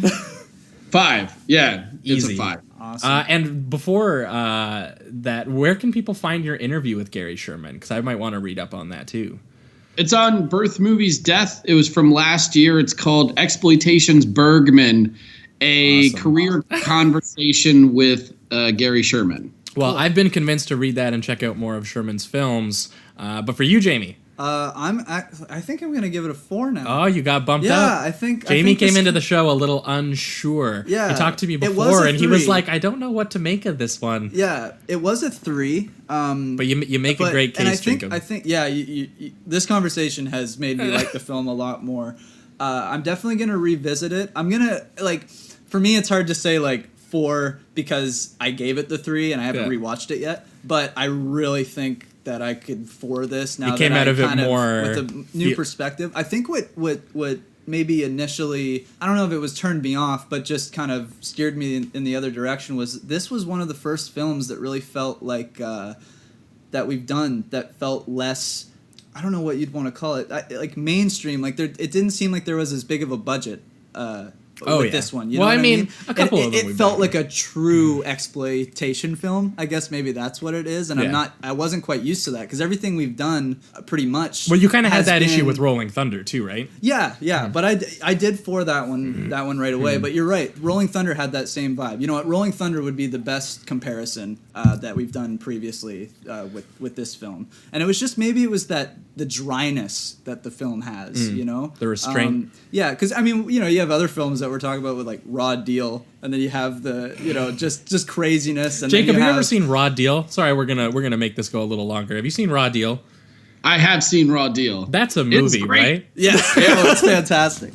Speaker 8: 5. Yeah,
Speaker 6: easy.
Speaker 8: It's a 5.
Speaker 7: Awesome.
Speaker 6: And before that, where can people find your interview with Gary Sherman? Because I might want to read up on that too.
Speaker 8: It's on Birth Movies Death. It was from last year. It's called Exploitations Bergman, a career conversation with Gary Sherman.
Speaker 6: Well, I've been convinced to read that and check out more of Sherman's films. But for you, Jamie?
Speaker 7: I think I'm gonna give it a 4 now.
Speaker 6: Oh, you got bumped up.
Speaker 7: Yeah, I think
Speaker 6: Jamie came into the show a little unsure.
Speaker 7: Yeah,
Speaker 6: he talked to me before, and he was like, "I don't know what to make of this one."
Speaker 7: Yeah, it was a 3.
Speaker 6: But you make a great case,
Speaker 7: and
Speaker 6: Jacob.
Speaker 7: I think you, this conversation has made me like the film a lot more. I'm definitely gonna revisit it. I'm gonna for me, it's hard to say 4 because I gave it the 3 and I haven't rewatched it yet. But I really think that I could 4 this now. You came out of it more with a new perspective. I think what maybe initially, I don't know if it was turned me off, but just kind of steered me in the other direction was this was one of the first films that really felt like that we've done that felt less, I don't know what you'd want to call it, like mainstream. Like it didn't seem like there was as big of a budget with this one. You know what I mean?
Speaker 6: A couple of them.
Speaker 7: It felt like a true exploitation film. I guess maybe that's what it is. And I wasn't quite used to that because everything we've done pretty much.
Speaker 6: Well, you kind of had that issue with Rolling Thunder too, right?
Speaker 7: Yeah. But I did for that one right away. But you're right. Rolling Thunder had that same vibe. You know what? Rolling Thunder would be the best comparison that we've done previously with this film. And it was just maybe it was the dryness that the film has. You know,
Speaker 6: the restraint.
Speaker 7: Because I mean, you have other films that we're talking about with Raw Deal, and then you have the just craziness. And
Speaker 6: Jacob, have you ever seen Raw Deal? Sorry, we're gonna make this go a little longer. Have you seen Raw Deal?
Speaker 8: I have seen Raw Deal.
Speaker 6: That's a movie, right?
Speaker 7: Yeah, it's fantastic.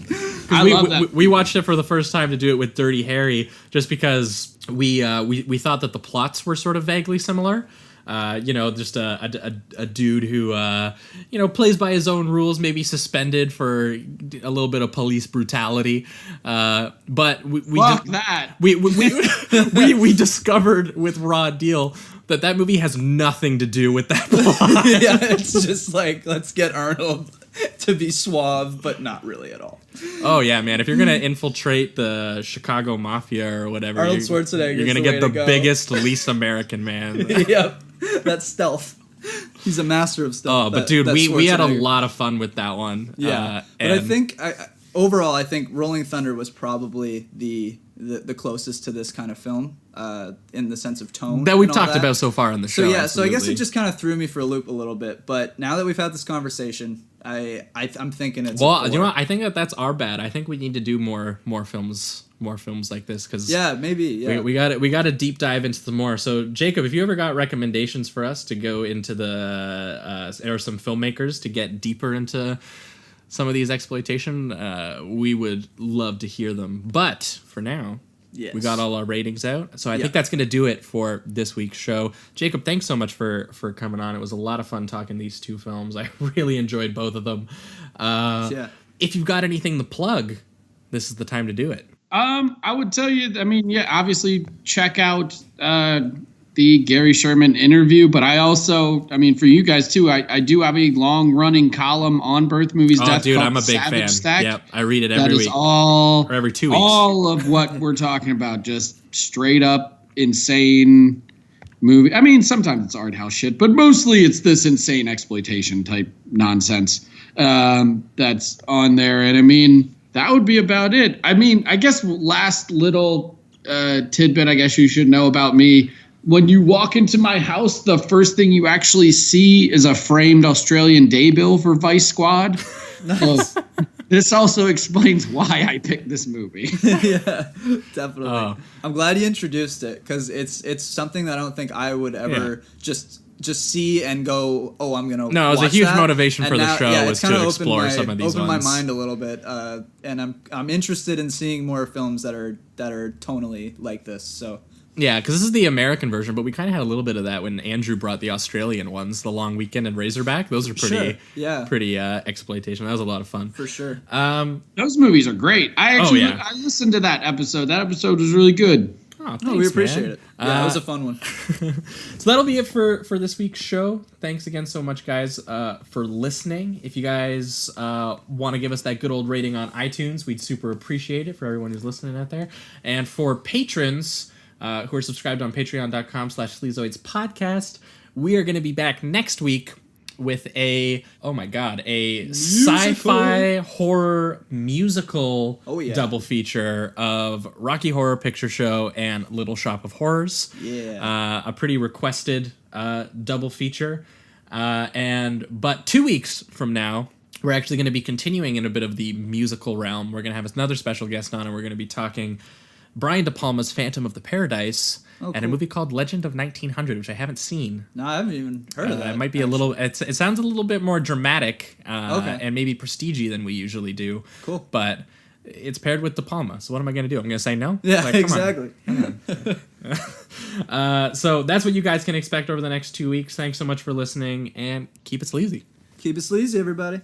Speaker 8: I love that.
Speaker 6: We watched it for the first time to do it with Dirty Harry, just because we thought that the plots were sort of vaguely similar. Just a dude who plays by his own rules, maybe suspended for a little bit of police brutality. But we discovered with Raw Deal that movie has nothing to do with that plot.
Speaker 7: Yeah, it's just let's get Arnold to be suave, but not really at all.
Speaker 6: Oh yeah, man! If you're gonna infiltrate the Chicago Mafia or whatever,
Speaker 7: Arnold Schwarzenegger,
Speaker 6: you're gonna get the biggest, least American man.
Speaker 7: Yep, that's stealth. He's a master of stealth.
Speaker 6: Oh, but dude, we had a lot of fun with that one.
Speaker 7: Yeah, but I think overall, I think Rolling Thunder was probably the closest to this kind of film in the sense of tone
Speaker 6: that we've talked about so far on the show.
Speaker 7: So I guess it just kind of threw me for a loop a little bit. But now that we've had this conversation, I'm thinking it's
Speaker 6: well. You know what? I think that's our bad. I think we need to do more films like this because we got to deep dive into some more. So Jacob, if you ever got recommendations for us to go into or some filmmakers to get deeper into some of these exploitation, we would love to hear them. But for now, we got all our ratings out. So I think that's going to do it for this week's show. Jacob, thanks so much for coming on. It was a lot of fun talking these two films. I really enjoyed both of them. If you've got anything to plug, this is the time to do it.
Speaker 8: I would tell you, obviously check out the Gary Sherman interview, but I also, for you guys too, I do have a long-running column on Birth Movies.
Speaker 6: Oh, dude, I'm a big fan.
Speaker 8: Stack.
Speaker 6: Yep, I read it every week.
Speaker 8: Or
Speaker 6: every 2 weeks.
Speaker 8: All of what we're talking about, just straight up insane movie. Sometimes it's art house shit, but mostly it's this insane exploitation type nonsense that's on there. And that would be about it. I guess last little tidbit I guess you should know about me. When you walk into my house, the first thing you actually see is a framed Australian day bill for Vice Squad.
Speaker 7: Nice.
Speaker 8: This also explains why I picked this movie.
Speaker 7: Yeah, definitely. Oh. I'm glad you introduced it because it's something that I don't think I would ever just see and go, oh, I'm gonna.
Speaker 6: No, it was a huge motivation for the show was to explore some of these
Speaker 7: ones.
Speaker 6: Open
Speaker 7: my mind a little bit, and I'm interested in seeing more films that are tonally like this. So.
Speaker 6: Yeah, because this is the American version, but we kind of had a little bit of that when Andrew brought the Australian ones, The Long Weekend and Razorback. Those are pretty exploitation. That was a lot of fun.
Speaker 7: For sure.
Speaker 8: Those movies are great. I listened to that episode. That episode was really good.
Speaker 6: Oh, thanks,
Speaker 7: we appreciate it.
Speaker 6: Yeah,
Speaker 7: it was a fun one.
Speaker 6: So that'll be it for this week's show. Thanks again so much, guys, for listening. If you guys want to give us that good old rating on iTunes, we'd super appreciate it for everyone who's listening out there. And for patrons who are subscribed on patreon.com/Sleazoids podcast, we are going to be back next week with a sci-fi horror musical double feature of Rocky Horror Picture Show and Little Shop of Horrors.
Speaker 7: Yeah.
Speaker 6: A pretty requested double feature. But 2 weeks from now, we're actually going to be continuing in a bit of the musical realm. We're going to have another special guest on, and we're going to be talking Brian De Palma's Phantom of the Paradise, and a
Speaker 7: cool.
Speaker 6: movie called Legend of 1900, which I haven't seen.
Speaker 7: No, I haven't even heard of that.
Speaker 6: It might be a little. It sounds a little bit more dramatic,
Speaker 7: Okay.
Speaker 6: and maybe prestige-y than we usually do.
Speaker 7: Cool.
Speaker 6: But it's paired with De Palma, so what am I going to do? I'm going to say no?
Speaker 7: Yeah,
Speaker 6: Like, come
Speaker 7: exactly.
Speaker 6: on. So that's what you guys can expect over the next 2 weeks. Thanks so much for listening, and keep it sleazy.
Speaker 7: Keep it sleazy, everybody.